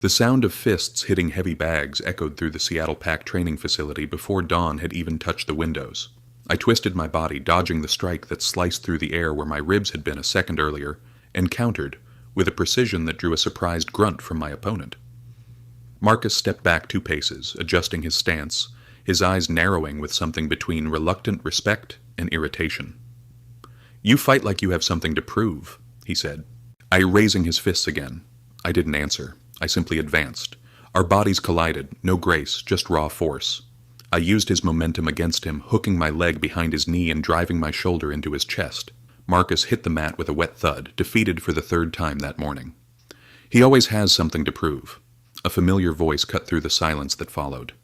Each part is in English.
The sound of fists hitting heavy bags echoed through the Seattle Pack training facility before dawn had even touched the windows. I twisted my body, dodging the strike that sliced through the air where my ribs had been a second earlier, and countered, with a precision that drew a surprised grunt from my opponent. Marcus stepped back 2 paces, adjusting his stance, his eyes narrowing with something between reluctant respect and irritation. "You fight like you have something to prove," he said. Raising his fists again. I didn't answer. I simply advanced. Our bodies collided, no grace, just raw force. I used his momentum against him, hooking my leg behind his knee and driving my shoulder into his chest. Marcus hit the mat with a wet thud, defeated for the 3rd time that morning. "He always has something to prove." A familiar voice cut through the silence that followed.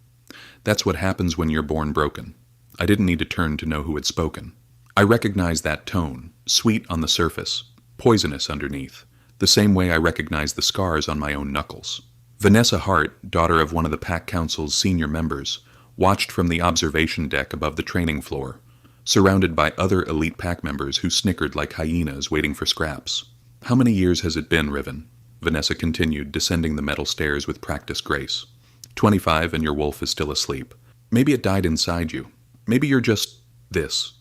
"That's what happens when you're born broken." I didn't need to turn to know who had spoken. I recognized that tone, sweet on the surface, poisonous underneath, the same way I recognized the scars on my own knuckles. Vanessa Hart, daughter of one of the Pack Council's senior members, watched from the observation deck above the training floor, surrounded by other elite Pack members who snickered like hyenas waiting for scraps. "How many years has it been, Riven?" Vanessa continued, descending the metal stairs with practiced grace. 25, and your wolf is still asleep. Maybe it died inside you. Maybe you're just this."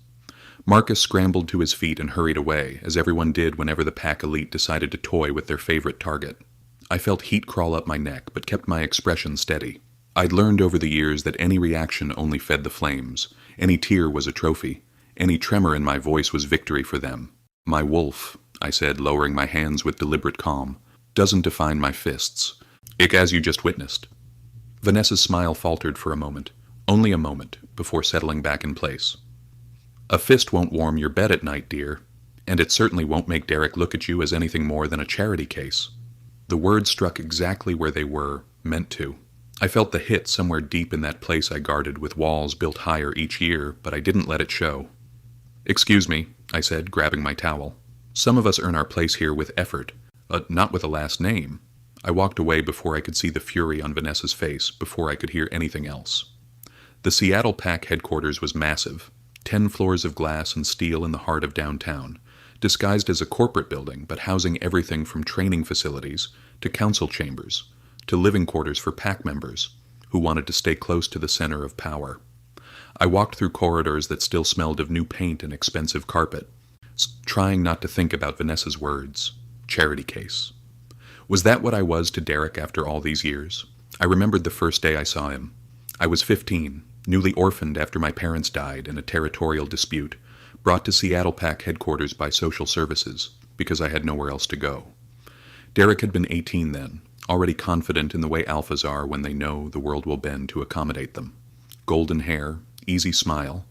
Marcus scrambled to his feet and hurried away, as everyone did whenever the Pack elite decided to toy with their favorite target. I felt heat crawl up my neck, but kept my expression steady. I'd learned over the years that any reaction only fed the flames. Any tear was a trophy. Any tremor in my voice was victory for them. "My wolf," I said, lowering my hands with deliberate calm, "doesn't define my fists. As you just witnessed." Vanessa's smile faltered for a moment. Only a moment, before settling back in place. "A fist won't warm your bed at night, dear. And it certainly won't make Derek look at you as anything more than a charity case." The words struck exactly where they were meant to. I felt the hit somewhere deep in that place I guarded with walls built higher each year, but I didn't let it show. "Excuse me," I said, grabbing my towel. "Some of us earn our place here with effort, not with a last name." I walked away before I could see the fury on Vanessa's face, before I could hear anything else. The Seattle Pack headquarters was massive, 10 floors of glass and steel in the heart of downtown, disguised as a corporate building but housing everything from training facilities to council chambers to living quarters for Pack members who wanted to stay close to the center of power. I walked through corridors that still smelled of new paint and expensive carpet, trying not to think about Vanessa's words. Charity case. Was that what I was to Derek after all these years? I remembered the first day I saw him. I was 15, newly orphaned after my parents died in a territorial dispute, brought to Seattle Pack headquarters by social services because I had nowhere else to go. Derek had been 18 then, already confident in the way alphas are when they know the world will bend to accommodate them. Golden hair, easy smile,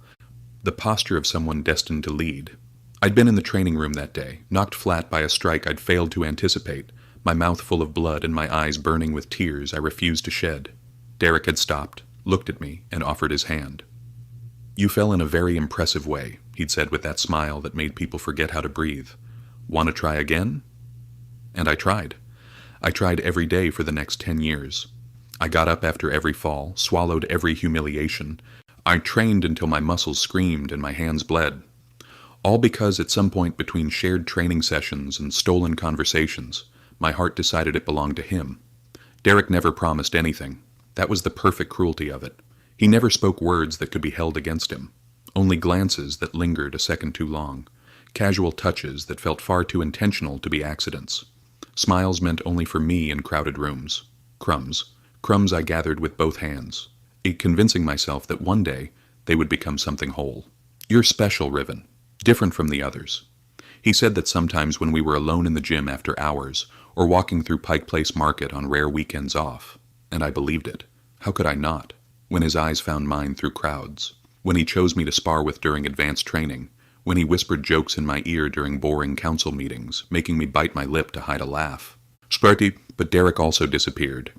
the posture of someone destined to lead. I'd been in the training room that day, knocked flat by a strike I'd failed to anticipate, my mouth full of blood and my eyes burning with tears I refused to shed. Derek had stopped, looked at me, and offered his hand. "You fell in a very impressive way," he'd said with that smile that made people forget how to breathe. "Want to try again?" And I tried. I tried every day for the next 10 years. I got up after every fall, swallowed every humiliation. I trained until my muscles screamed and my hands bled. All because at some point between shared training sessions and stolen conversations, my heart decided it belonged to him. Derek never promised anything. That was the perfect cruelty of it. He never spoke words that could be held against him. Only glances that lingered a second too long. Casual touches that felt far too intentional to be accidents. Smiles meant only for me in crowded rooms. Crumbs. Crumbs I gathered with both hands, convincing myself that one day they would become something whole. "You're special, Riven. Different from the others." He said that sometimes when we were alone in the gym after hours, or walking through Pike Place Market on rare weekends off, and I believed it. How could I not? When his eyes found mine through crowds, when he chose me to spar with during advanced training, when he whispered jokes in my ear during boring council meetings, making me bite my lip to hide a laugh. Sparty, but Derek also disappeared.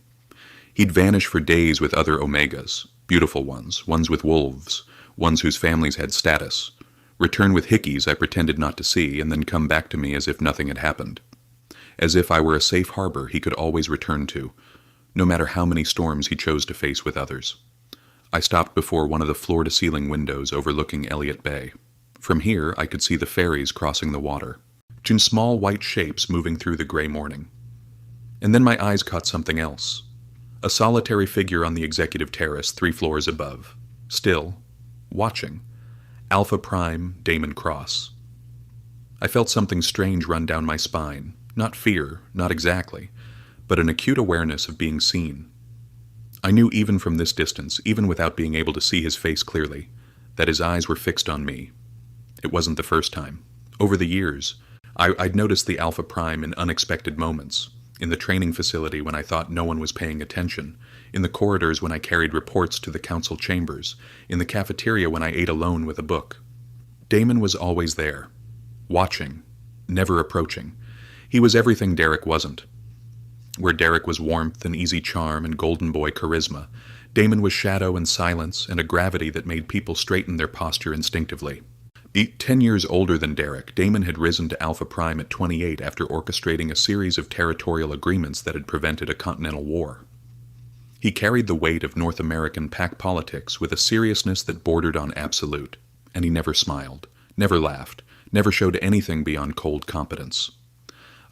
He'd vanish for days with other Omegas, beautiful ones with wolves, ones whose families had status. Return with hickeys I pretended not to see, and then come back to me as if nothing had happened. As if I were a safe harbor he could always return to, no matter how many storms he chose to face with others. I stopped before one of the floor-to-ceiling windows overlooking Elliott Bay. From here I could see the ferries crossing the water, small white shapes moving through the gray morning. And then my eyes caught something else. A solitary figure on the executive terrace 3 floors above. Still, watching. Alpha Prime Damon Cross. I felt something strange run down my spine. Not fear, not exactly, but an acute awareness of being seen. I knew even from this distance, even without being able to see his face clearly, that his eyes were fixed on me. It wasn't the first time. Over the years, I'd noticed the Alpha Prime in unexpected moments. In the training facility when I thought no one was paying attention, in the corridors when I carried reports to the council chambers, in the cafeteria when I ate alone with a book. Damon was always there, watching, never approaching. He was everything Derek wasn't. Where Derek was warmth and easy charm and golden boy charisma, Damon was shadow and silence and a gravity that made people straighten their posture instinctively. 10 years older than Derek, Damon had risen to Alpha Prime at 28 after orchestrating a series of territorial agreements that had prevented a continental war. He carried the weight of North American pack politics with a seriousness that bordered on absolute, and he never smiled, never laughed, never showed anything beyond cold competence.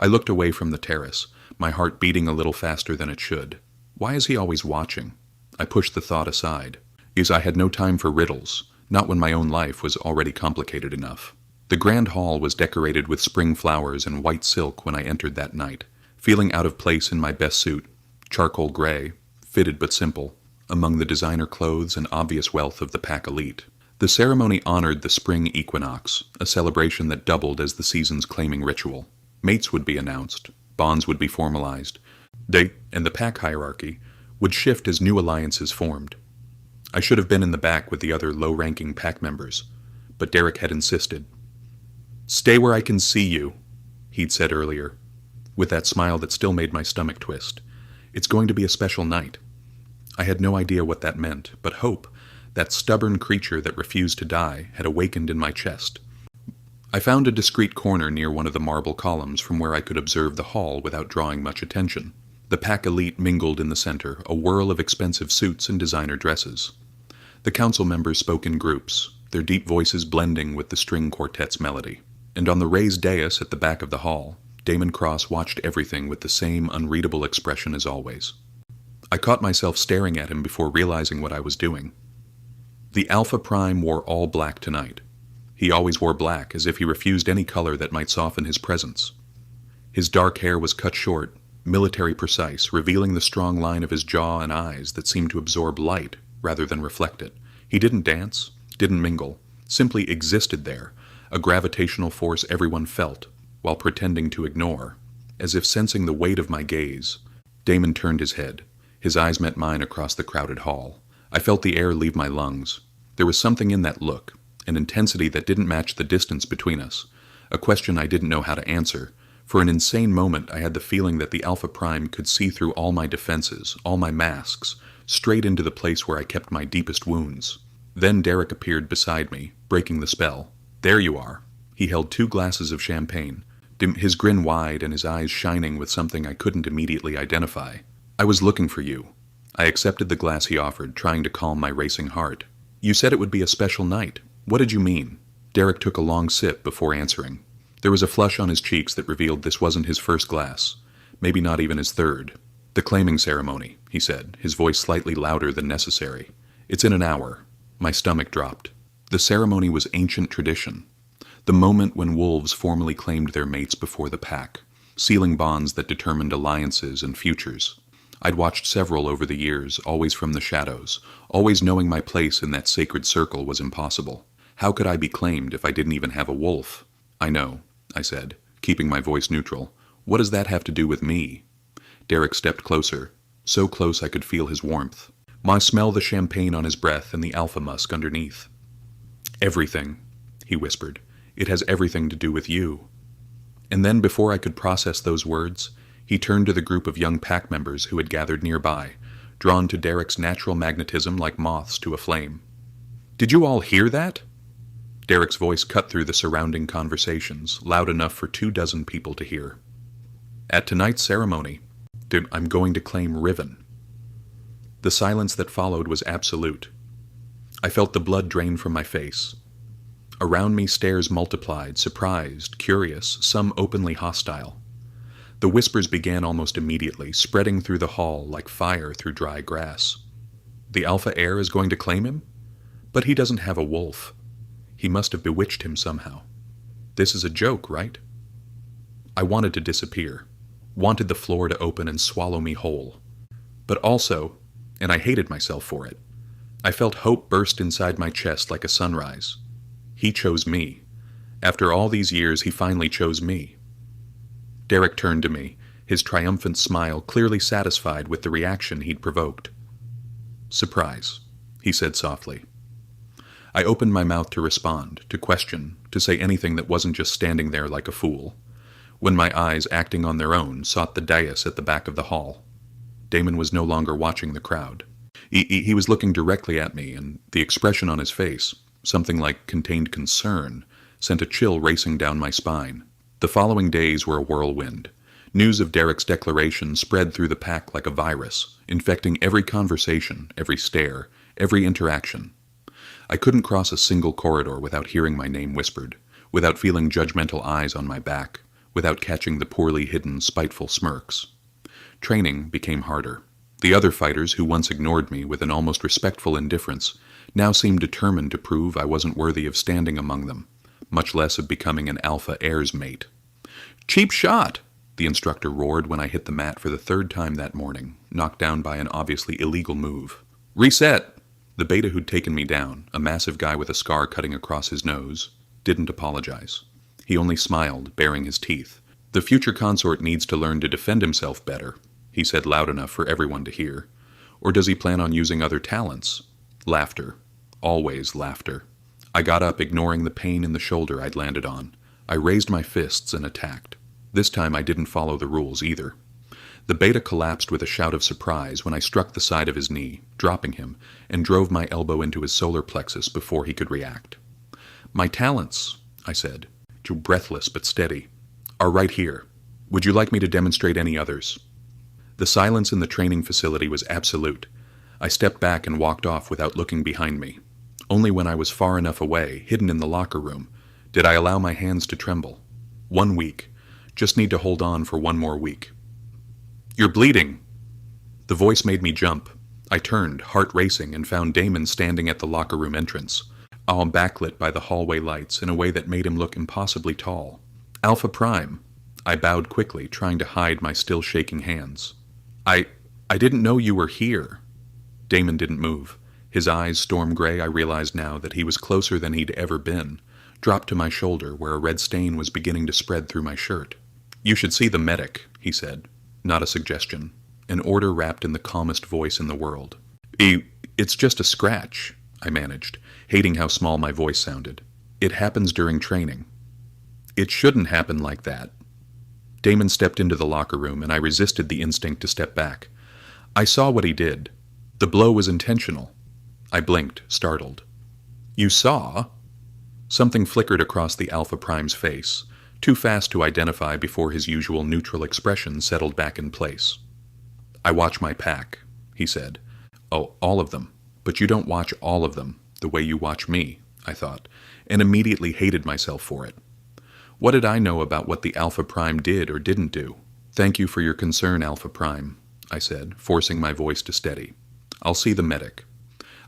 I looked away from the terrace, my heart beating a little faster than it should. Why is he always watching? I pushed the thought aside, because I had no time for riddles. Not when my own life was already complicated enough. The grand hall was decorated with spring flowers and white silk when I entered that night, feeling out of place in my best suit, charcoal gray, fitted but simple, among the designer clothes and obvious wealth of the pack elite. The ceremony honored the spring equinox, a celebration that doubled as the season's claiming ritual. Mates would be announced, bonds would be formalized, and the pack hierarchy would shift as new alliances formed. I should have been in the back with the other low-ranking pack members, but Derek had insisted. "Stay where I can see you," he'd said earlier, with that smile that still made my stomach twist. It's going to be a special night. I had no idea what that meant, but hope, that stubborn creature that refused to die, had awakened in my chest. I found a discreet corner near one of the marble columns from where I could observe the hall without drawing much attention. The pack elite mingled in the center, a whirl of expensive suits and designer dresses. The council members spoke in groups, their deep voices blending with the string quartet's melody. And on the raised dais at the back of the hall, Damon Cross watched everything with the same unreadable expression as always. I caught myself staring at him before realizing what I was doing. The Alpha Prime wore all black tonight. He always wore black, as if he refused any color that might soften his presence. His dark hair was cut short, military precise, revealing the strong line of his jaw and eyes that seemed to absorb light rather than reflect it. He didn't dance, didn't mingle, simply existed there, a gravitational force everyone felt, while pretending to ignore. As if sensing the weight of my gaze, Damon turned his head. His eyes met mine across the crowded hall. I felt the air leave my lungs. There was something in that look, an intensity that didn't match the distance between us, a question I didn't know how to answer. For an insane moment, I had the feeling that the Alpha Prime could see through all my defenses, all my masks, straight into the place where I kept my deepest wounds. Then Derek appeared beside me, breaking the spell. "There you are." He held 2 glasses of champagne, his grin wide and his eyes shining with something I couldn't immediately identify. "I was looking for you." I accepted the glass he offered, trying to calm my racing heart. "You said it would be a special night. What did you mean?" Derek took a long sip before answering. There was a flush on his cheeks that revealed this wasn't his first glass, maybe not even his third. "The claiming ceremony," he said, his voice slightly louder than necessary. "It's in an hour." My stomach dropped. The ceremony was ancient tradition. The moment when wolves formally claimed their mates before the pack, sealing bonds that determined alliances and futures. I'd watched several over the years, always from the shadows, always knowing my place in that sacred circle was impossible. How could I be claimed if I didn't even have a wolf? "I know," I said, keeping my voice neutral. "What does that have to do with me?" Derek stepped closer, so close I could feel his warmth. I smell the champagne on his breath and the alpha musk underneath. "Everything," he whispered. "It has everything to do with you." And then, before I could process those words, he turned to the group of young pack members who had gathered nearby, drawn to Derek's natural magnetism like moths to a flame. "Did you all hear that?" Derek's voice cut through the surrounding conversations, loud enough for 24 people to hear. "At tonight's ceremony, I'm going to claim Riven." The silence that followed was absolute. I felt the blood drain from my face. Around me stares multiplied, surprised, curious, some openly hostile. The whispers began almost immediately, spreading through the hall like fire through dry grass. The alpha heir is going to claim him? But he doesn't have a wolf. He must have bewitched him somehow. This is a joke, right? I wanted to disappear, wanted the floor to open and swallow me whole. But also, and I hated myself for it, I felt hope burst inside my chest like a sunrise. He chose me. After all these years, he finally chose me. Derek turned to me, his triumphant smile clearly satisfied with the reaction he'd provoked. "Surprise," he said softly. I opened my mouth to respond, to question, to say anything that wasn't just standing there like a fool, when my eyes, acting on their own, sought the dais at the back of the hall. Damon was no longer watching the crowd. He was looking directly at me, and the expression on his face, something like contained concern, sent a chill racing down my spine. The following days were a whirlwind. News of Derek's declaration spread through the pack like a virus, infecting every conversation, every stare, every interaction. I couldn't cross a single corridor without hearing my name whispered, without feeling judgmental eyes on my back, without catching the poorly hidden, spiteful smirks. Training became harder. The other fighters who once ignored me with an almost respectful indifference now seemed determined to prove I wasn't worthy of standing among them, much less of becoming an alpha heir's mate. "Cheap shot!" the instructor roared when I hit the mat for the third time that morning, knocked down by an obviously illegal move. "Reset!" The beta who'd taken me down, a massive guy with a scar cutting across his nose, didn't apologize. He only smiled, baring his teeth. "The future consort needs to learn to defend himself better," he said loud enough for everyone to hear. "Or does he plan on using other talents?" Laughter. Always laughter. I got up, ignoring the pain in the shoulder I'd landed on. I raised my fists and attacked. This time I didn't follow the rules either. The beta collapsed with a shout of surprise when I struck the side of his knee, dropping him, and drove my elbow into his solar plexus before he could react. "My talents," I said, breathless but steady, "are right here. Would you like me to demonstrate any others?" The silence in the training facility was absolute. I stepped back and walked off without looking behind me. Only when I was far enough away, hidden in the locker room, did I allow my hands to tremble. 1 week. Just need to hold on for 1 more week. "You're bleeding!" The voice made me jump. I turned, heart racing, and found Damon standing at the locker room entrance, all backlit by the hallway lights in a way that made him look impossibly tall. "Alpha Prime." I bowed quickly, trying to hide my still shaking hands. I didn't know you were here." Damon didn't move. His eyes storm gray. I realized now that he was closer than he'd ever been, dropped to my shoulder where a red stain was beginning to spread through my shirt. "You should see the medic," he said. Not a suggestion. An order wrapped in the calmest voice in the world. It's just a scratch," I managed, hating how small my voice sounded. "It happens during training." "It shouldn't happen like that." Damon stepped into the locker room, and I resisted the instinct to step back. I saw what he did. The blow was intentional. I blinked, startled. "You saw?" Something flickered across the Alpha Prime's face, too fast to identify before his usual neutral expression settled back in place. "I watch my pack," he said. "Oh, all of them. But you don't watch all of them the way you watch me," I thought, and immediately hated myself for it. What did I know about what the Alpha Prime did or didn't do? "Thank you for your concern, Alpha Prime," I said, forcing my voice to steady. "I'll see the medic."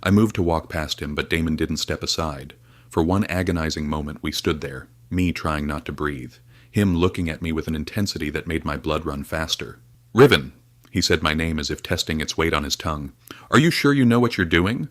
I moved to walk past him, but Damon didn't step aside. For one agonizing moment we stood there, me trying not to breathe, him looking at me with an intensity that made my blood run faster. "Riven," he said my name as if testing its weight on his tongue. "Are you sure you know what you're doing?"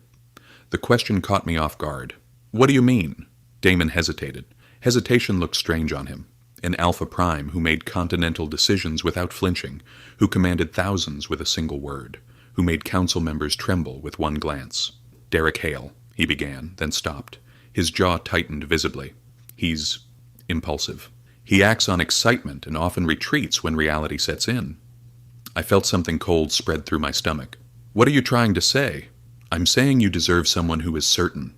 The question caught me off guard. "What do you mean?" Damon hesitated. Hesitation looked strange on him. An Alpha Prime who made continental decisions without flinching, who commanded thousands with a single word, who made council members tremble with one glance. "Derek Hale," he began, then stopped. His jaw tightened visibly. "He's impulsive. He acts on excitement and often retreats when reality sets in." I felt something cold spread through my stomach. "What are you trying to say?" "I'm saying you deserve someone who is certain."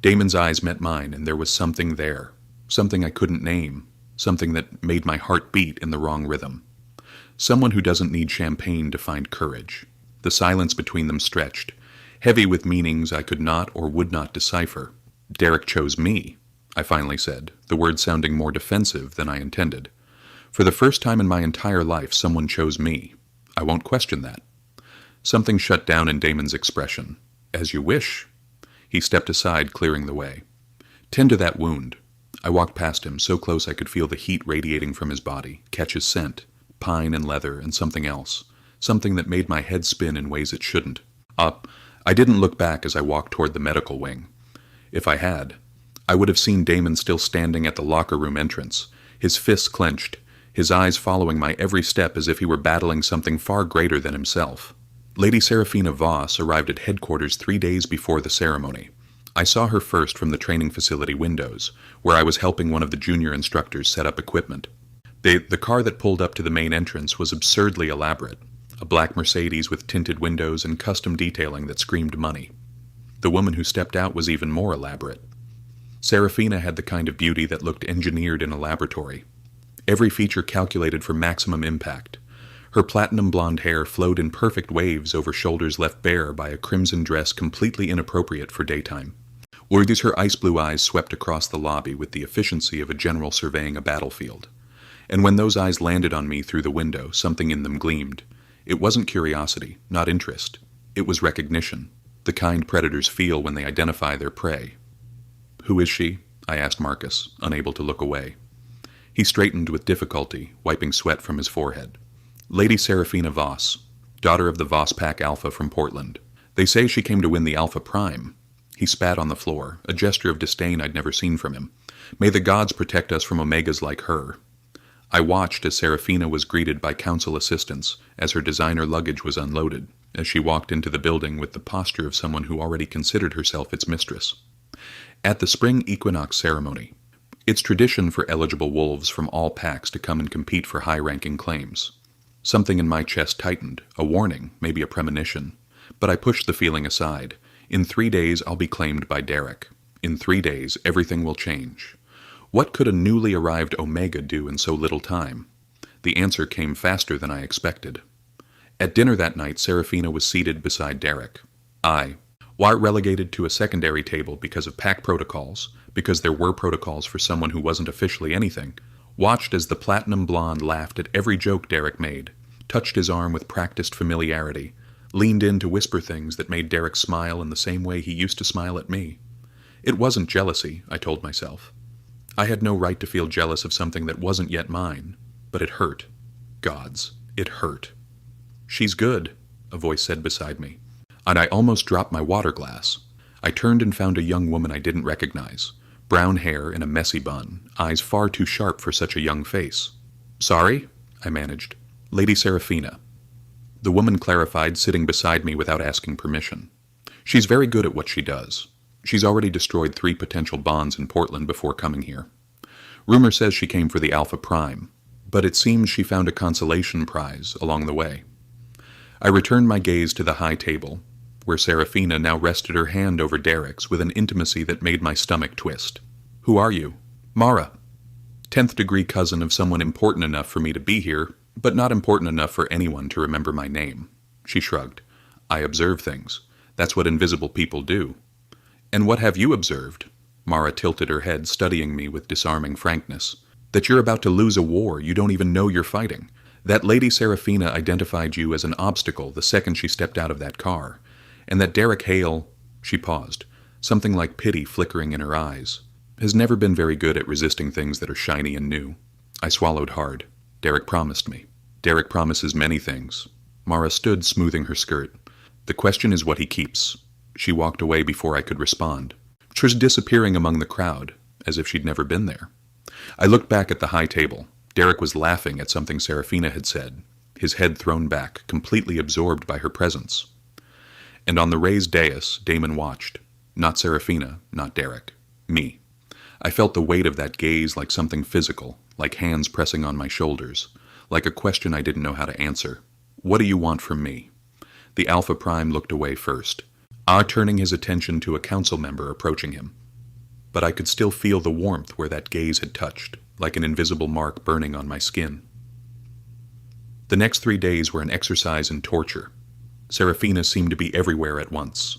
Damon's eyes met mine, and there was something there. Something I couldn't name. Something that made my heart beat in the wrong rhythm. Someone who doesn't need champagne to find courage. The silence between them stretched, heavy with meanings I could not or would not decipher. "Derek chose me," I finally said, the words sounding more defensive than I intended. For the first time in my entire life, someone chose me. I won't question that. Something shut down in Damon's expression. As you wish. He stepped aside, clearing the way. Tend to that wound. I walked past him, so close I could feel the heat radiating from his body, catch his scent, pine and leather and something else, something that made my head spin in ways it shouldn't. I didn't look back as I walked toward the medical wing. If I had, I would have seen Damon still standing at the locker room entrance, his fists clenched, his eyes following my every step as if he were battling something far greater than himself. Lady Serafina Voss arrived at headquarters 3 days before the ceremony. I saw her first from the training facility windows, where I was helping one of the junior instructors set up equipment. The car that pulled up to the main entrance was absurdly elaborate, a black Mercedes with tinted windows and custom detailing that screamed money. The woman who stepped out was even more elaborate. Serafina had the kind of beauty that looked engineered in a laboratory. Every feature calculated for maximum impact. Her platinum blonde hair flowed in perfect waves over shoulders left bare by a crimson dress completely inappropriate for daytime. Whereas her ice blue eyes swept across the lobby with the efficiency of a general surveying a battlefield. And when those eyes landed on me through the window, something in them gleamed. It wasn't curiosity, not interest. It was recognition, the kind predators feel when they identify their prey. Who is she? I asked Marcus, unable to look away. He straightened with difficulty, wiping sweat from his forehead. Lady Serafina Voss, daughter of the Voss Pack Alpha from Portland. They say she came to win the Alpha Prime. He spat on the floor, a gesture of disdain I'd never seen from him. May the gods protect us from Omegas like her. I watched as Serafina was greeted by council assistants as her designer luggage was unloaded, as she walked into the building with the posture of someone who already considered herself its mistress. At the spring equinox ceremony, it's tradition for eligible wolves from all packs to come and compete for high-ranking claims. Something in my chest tightened, a warning, maybe a premonition, but I pushed the feeling aside. In 3 days I'll be claimed by Derek. In 3 days everything will change. What could a newly arrived Omega do in so little time? The answer came faster than I expected. At dinner that night, Serafina was seated beside Derek. I, while relegated to a secondary table because of pack protocols, because there were protocols for someone who wasn't officially anything, watched as the platinum blonde laughed at every joke Derek made, touched his arm with practiced familiarity, leaned in to whisper things that made Derek smile in the same way he used to smile at me. It wasn't jealousy, I told myself. I had no right to feel jealous of something that wasn't yet mine, but it hurt. Gods, it hurt. She's good, a voice said beside me, and I almost dropped my water glass. I turned and found a young woman I didn't recognize, brown hair in a messy bun, eyes far too sharp for such a young face. Sorry, I managed. Lady Serafina. The woman clarified, sitting beside me without asking permission. She's very good at what she does. She's already destroyed 3 potential bonds in Portland before coming here. Rumor says she came for the Alpha Prime, but it seems she found a consolation prize along the way. I returned my gaze to the high table, where Serafina now rested her hand over Derek's with an intimacy that made my stomach twist. Who are you? Mara. 10th degree cousin of someone important enough for me to be here, but not important enough for anyone to remember my name. She shrugged. I observe things. That's what invisible people do. And what have you observed? Mara tilted her head, studying me with disarming frankness. That you're about to lose a war you don't even know you're fighting. That Lady Serafina identified you as an obstacle the second she stepped out of that car. And that Derek Hale, she paused, something like pity flickering in her eyes, has never been very good at resisting things that are shiny and new. I swallowed hard. Derek promised me. Derek promises many things. Mara stood, smoothing her skirt. The question is what he keeps. She walked away before I could respond. Trish disappearing among the crowd, as if she'd never been there. I looked back at the high table. Derek was laughing at something Serafina had said, his head thrown back, completely absorbed by her presence. And on the raised dais, Damon watched. Not Serafina, not Derek. Me. I felt the weight of that gaze like something physical, like hands pressing on my shoulders, like a question I didn't know how to answer. What do you want from me? The Alpha Prime looked away first, turning his attention to a council member approaching him. But I could still feel the warmth where that gaze had touched, like an invisible mark burning on my skin. The next 3 days were an exercise in torture. Serafina seemed to be everywhere at once.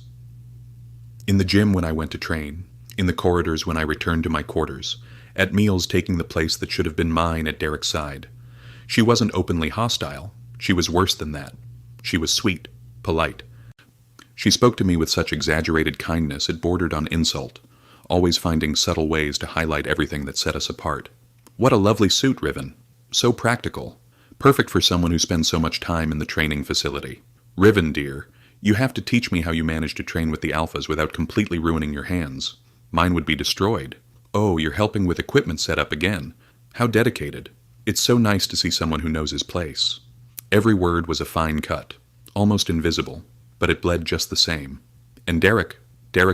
In the gym when I went to train, in the corridors when I returned to my quarters, at meals taking the place that should have been mine at Derek's side, She wasn't openly hostile. She was worse than that. She was sweet, polite. She spoke to me with such exaggerated kindness it bordered on insult, always finding subtle ways to highlight everything that set us apart. What a lovely suit, Riven. So practical. Perfect for someone who spends so much time in the training facility. Riven, dear, you have to teach me how you manage to train with the alphas without completely ruining your hands. Mine would be destroyed. Oh, you're helping with equipment setup again. How dedicated. It's so nice to see someone who knows his place. Every word was a fine cut, almost invisible, but it bled just the same. And Derek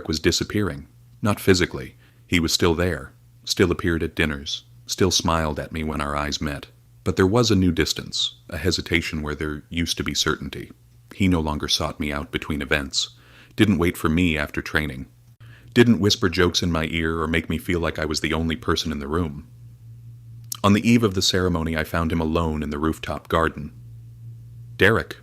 was disappearing. Not physically. He was still there, still appeared at dinners, still smiled at me when our eyes met. But there was a new distance, a hesitation where there used to be certainty. He no longer sought me out between events, didn't wait for me after training, didn't whisper jokes in my ear or make me feel like I was the only person in the room. On the eve of the ceremony, I found him alone in the rooftop garden. Derek.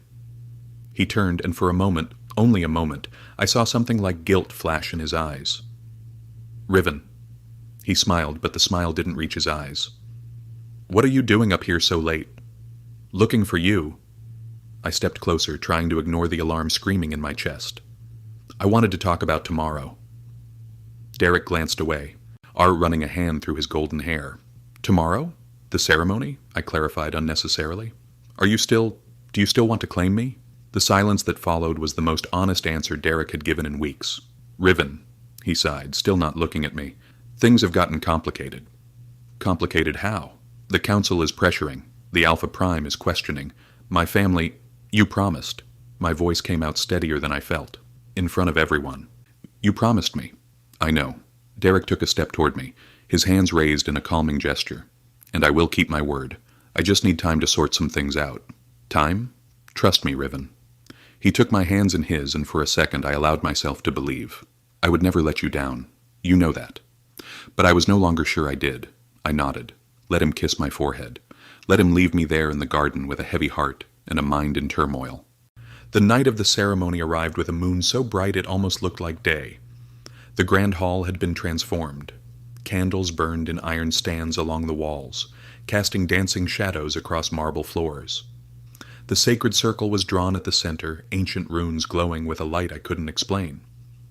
He turned, and for a moment, only a moment, I saw something like guilt flash in his eyes. Riven. He smiled, but the smile didn't reach his eyes. What are you doing up here so late? Looking for you. I stepped closer, trying to ignore the alarm screaming in my chest. I wanted to talk about tomorrow. Derek glanced away, Art running a hand through his golden hair. Tomorrow? The ceremony? I clarified unnecessarily. Do you still want to claim me? The silence that followed was the most honest answer Derek had given in weeks. Riven, he sighed, still not looking at me. Things have gotten complicated. Complicated how? The council is pressuring. The Alpha Prime is questioning. My family... You promised. My voice came out steadier than I felt. In front of everyone. You promised me. I know. Derek took a step toward me, his hands raised in a calming gesture. And I will keep my word. I just need time to sort some things out. Time? Trust me, Riven. He took my hands in his, and for a second I allowed myself to believe. I would never let you down. You know that. But I was no longer sure I did. I nodded. Let him kiss my forehead. Let him leave me there in the garden with a heavy heart and a mind in turmoil. The night of the ceremony arrived with a moon so bright it almost looked like day. The grand hall had been transformed. Candles burned in iron stands along the walls, casting dancing shadows across marble floors. The sacred circle was drawn at the center, ancient runes glowing with a light I couldn't explain.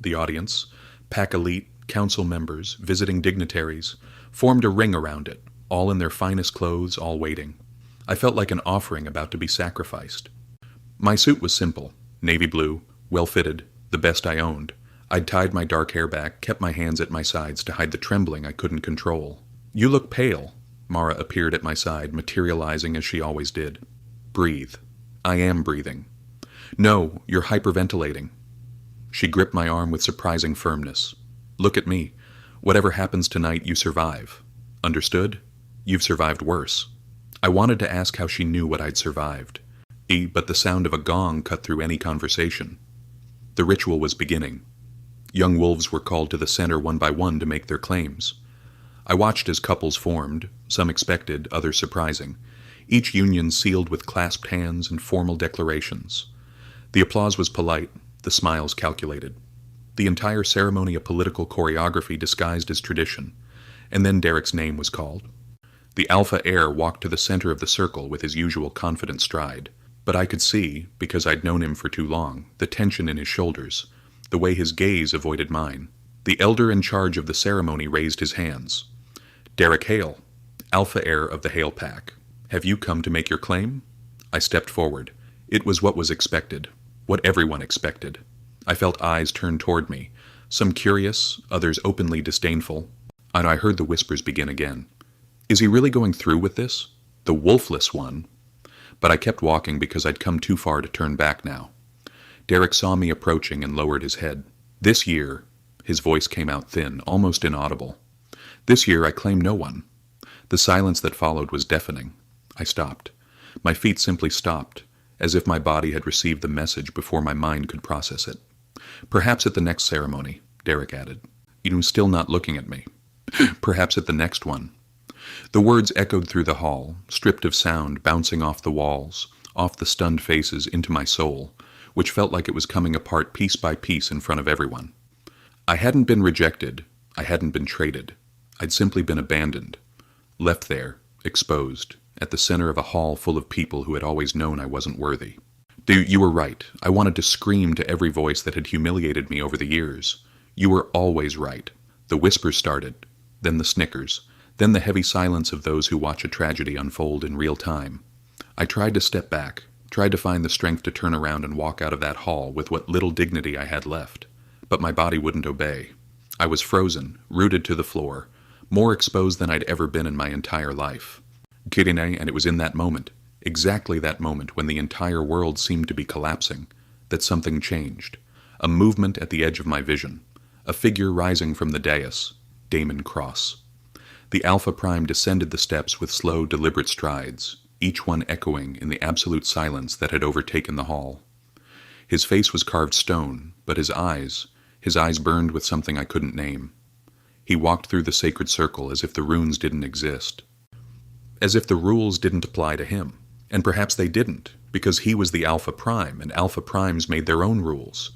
The audience, pack elite, council members, visiting dignitaries, formed a ring around it, all in their finest clothes, all waiting. I felt like an offering about to be sacrificed. My suit was simple, navy blue, well-fitted, the best I owned. I'd tied my dark hair back, kept my hands at my sides to hide the trembling I couldn't control. You look pale. Mara appeared at my side, materializing as she always did. Breathe. I am breathing. No, you're hyperventilating. She gripped my arm with surprising firmness. Look at me. Whatever happens tonight, you survive. Understood? You've survived worse. I wanted to ask how she knew what I'd survived. But the sound of a gong cut through any conversation. The ritual was beginning. Young wolves were called to the center one by one to make their claims. I watched as couples formed, some expected, others surprising, each union sealed with clasped hands and formal declarations. The applause was polite, the smiles calculated. The entire ceremony a political choreography disguised as tradition, and then Derek's name was called. The alpha heir walked to the center of the circle with his usual confident stride, but I could see, because I'd known him for too long, the tension in his shoulders, the way his gaze avoided mine. The elder in charge of the ceremony raised his hands. Derek Hale, alpha heir of the Hale Pack. Have you come to make your claim? I stepped forward. It was what was expected, what everyone expected. I felt eyes turn toward me, some curious, others openly disdainful, and I heard the whispers begin again. Is he really going through with this? The wolfless one? But I kept walking because I'd come too far to turn back now. Derek saw me approaching and lowered his head. This year, his voice came out thin, almost inaudible. This year I claim no one. The silence that followed was deafening. I stopped. My feet simply stopped, as if my body had received the message before my mind could process it. Perhaps at the next ceremony, Derek added. You still not looking at me. Perhaps at the next one. The words echoed through the hall, stripped of sound, bouncing off the walls, off the stunned faces, into my soul, which felt like it was coming apart piece by piece in front of everyone. I hadn't been rejected. I hadn't been traded. I'd simply been abandoned. Left there, exposed, at the center of a hall full of people who had always known I wasn't worthy. You were right. I wanted to scream to every voice that had humiliated me over the years. You were always right. The whispers started, then the snickers, then the heavy silence of those who watch a tragedy unfold in real time. I tried to step back, tried to find the strength to turn around and walk out of that hall with what little dignity I had left, but my body wouldn't obey. I was frozen, rooted to the floor, more exposed than I'd ever been in my entire life. Kirine, and it was in that moment, exactly that moment when the entire world seemed to be collapsing, that something changed. A movement at the edge of my vision. A figure rising from the dais. Damon Cross. The Alpha Prime descended the steps with slow, deliberate strides, each one echoing in the absolute silence that had overtaken the hall. His face was carved stone, but his eyes burned with something I couldn't name. He walked through the sacred circle as if the runes didn't exist. As if the rules didn't apply to him. And perhaps they didn't, because he was the Alpha Prime, and Alpha Primes made their own rules.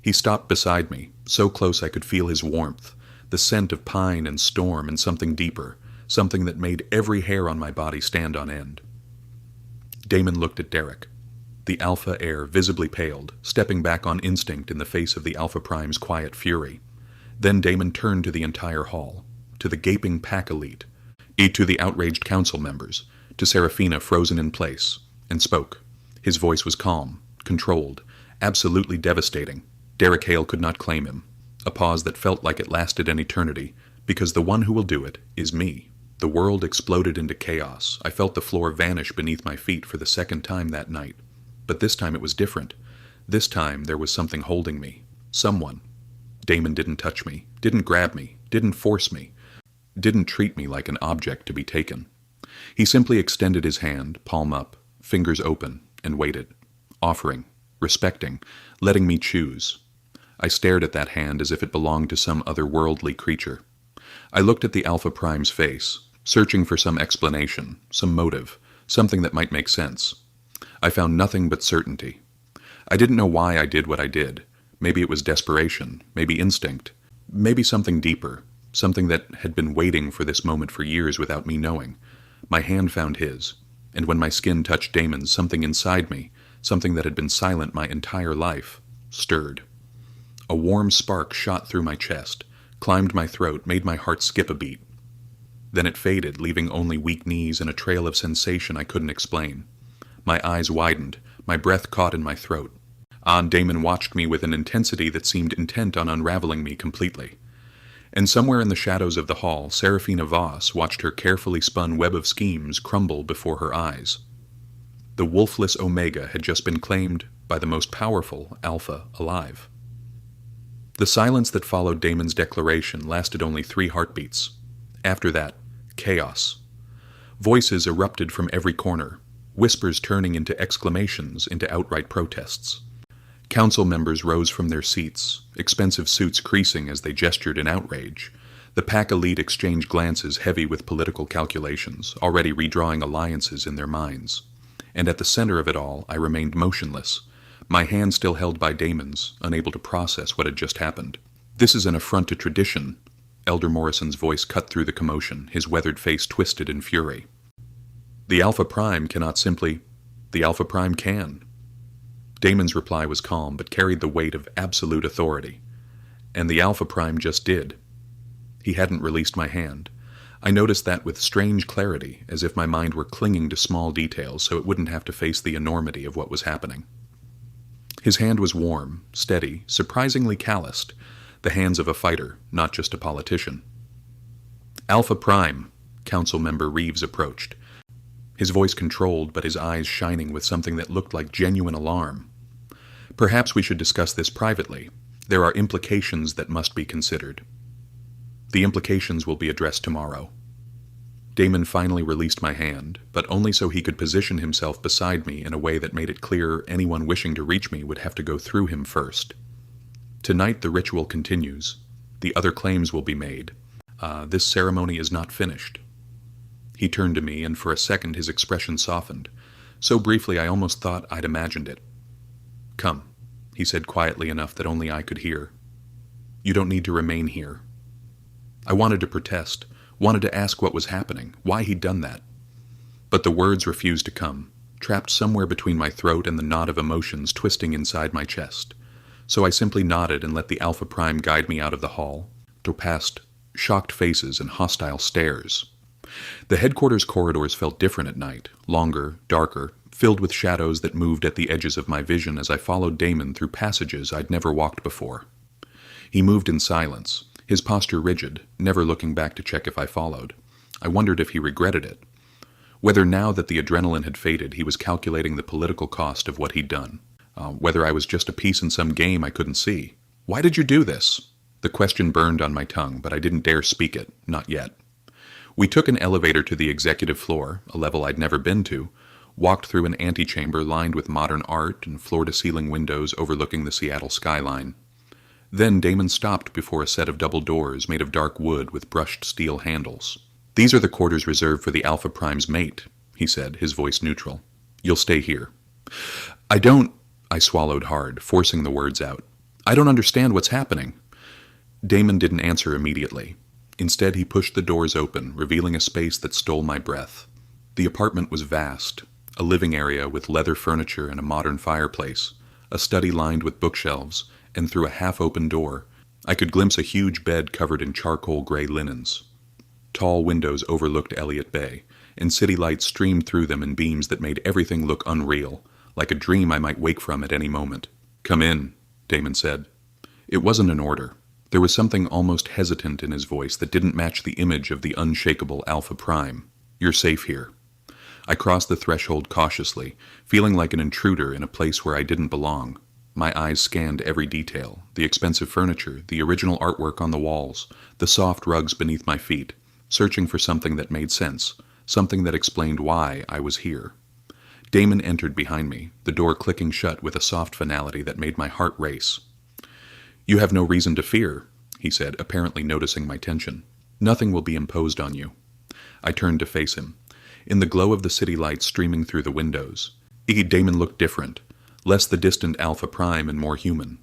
He stopped beside me, so close I could feel his warmth, the scent of pine and storm and something deeper, something that made every hair on my body stand on end. Damon looked at Derek. The Alpha heir visibly paled, stepping back on instinct in the face of the Alpha Prime's quiet fury. Then Damon turned to the entire hall, to the gaping pack elite, to the outraged council members, to Seraphina frozen in place, and spoke. His voice was calm, controlled, absolutely devastating. Derek Hale could not claim him. A pause that felt like it lasted an eternity, because the one who will do it is me. The world exploded into chaos. I felt the floor vanish beneath my feet for the second time that night. But this time it was different. This time there was something holding me. Someone. Damon didn't touch me, didn't grab me, didn't force me, didn't treat me like an object to be taken. He simply extended his hand, palm up, fingers open, and waited, offering, respecting, letting me choose. I stared at that hand as if it belonged to some otherworldly creature. I looked at the Alpha Prime's face, searching for some explanation, some motive, something that might make sense. I found nothing but certainty. I didn't know why I did what I did. Maybe it was desperation, maybe instinct, maybe something deeper, something that had been waiting for this moment for years without me knowing. My hand found his, and when my skin touched Damon's, something inside me, something that had been silent my entire life, stirred. A warm spark shot through my chest, climbed my throat, made my heart skip a beat. Then it faded, leaving only weak knees and a trail of sensation I couldn't explain. My eyes widened, my breath caught in my throat. Damon watched me with an intensity that seemed intent on unraveling me completely. And somewhere in the shadows of the hall, Seraphina Voss watched her carefully spun web of schemes crumble before her eyes. The wolfless Omega had just been claimed by the most powerful Alpha alive. The silence that followed Damon's declaration lasted only 3 heartbeats. After that, chaos. Voices erupted from every corner, whispers turning into exclamations, into outright protests. Council members rose from their seats, expensive suits creasing as they gestured in outrage. The pack elite exchanged glances heavy with political calculations, already redrawing alliances in their minds. And at the center of it all, I remained motionless, my hand still held by Damon's, unable to process what had just happened. "This is an affront to tradition." Elder Morrison's voice cut through the commotion, his weathered face twisted in fury. "The Alpha Prime cannot simply... The Alpha Prime can." Damon's reply was calm, but carried the weight of absolute authority. And the Alpha Prime just did. He hadn't released my hand. I noticed that with strange clarity, as if my mind were clinging to small details so it wouldn't have to face the enormity of what was happening. His hand was warm, steady, surprisingly calloused, the hands of a fighter, not just a politician. "Alpha Prime," Council Member Reeves approached, his voice controlled but his eyes shining with something that looked like genuine alarm. "Perhaps we should discuss this privately. There are implications that must be considered." "The implications will be addressed tomorrow." Damon finally released my hand, but only so he could position himself beside me in a way that made it clear anyone wishing to reach me would have to go through him first. "Tonight the ritual continues. The other claims will be made. This ceremony is not finished." He turned to me, and for a second his expression softened. So briefly I almost thought I'd imagined it. "Come," he said quietly enough that only I could hear. "You don't need to remain here." I wanted to protest, wanted to ask what was happening, why he'd done that. But the words refused to come, trapped somewhere between my throat and the knot of emotions twisting inside my chest. So I simply nodded and let the Alpha Prime guide me out of the hall, to past shocked faces and hostile stares. The headquarters corridors felt different at night, longer, darker, filled with shadows that moved at the edges of my vision as I followed Damon through passages I'd never walked before. He moved in silence, his posture rigid, never looking back to check if I followed. I wondered if he regretted it. Whether now that the adrenaline had faded, he was calculating the political cost of what he'd done. Whether I was just a piece in some game I couldn't see. Why did you do this? The question burned on my tongue, but I didn't dare speak it, not yet. We took an elevator to the executive floor, a level I'd never been to, walked through an antechamber lined with modern art and floor-to-ceiling windows overlooking the Seattle skyline. Then Damon stopped before a set of double doors made of dark wood with brushed steel handles. "These are the quarters reserved for the Alpha Prime's mate," he said, his voice neutral. "You'll stay here." I swallowed hard, forcing the words out. "I don't understand what's happening." Damon didn't answer immediately. Instead, he pushed the doors open, revealing a space that stole my breath. The apartment was vast, a living area with leather furniture and a modern fireplace, a study lined with bookshelves, and through a half-open door, I could glimpse a huge bed covered in charcoal gray linens. Tall windows overlooked Elliott Bay, and city lights streamed through them in beams that made everything look unreal, like a dream I might wake from at any moment. "Come in," Damon said. It wasn't an order. There was something almost hesitant in his voice that didn't match the image of the unshakable Alpha Prime. "You're safe here." I crossed the threshold cautiously, feeling like an intruder in a place where I didn't belong. My eyes scanned every detail, the expensive furniture, the original artwork on the walls, the soft rugs beneath my feet, searching for something that made sense, something that explained why I was here. Damon entered behind me, the door clicking shut with a soft finality that made my heart race. "You have no reason to fear," he said, apparently noticing my tension. "Nothing will be imposed on you." I turned to face him. In the glow of the city lights streaming through the windows, Damon looked different, less the distant Alpha Prime and more human.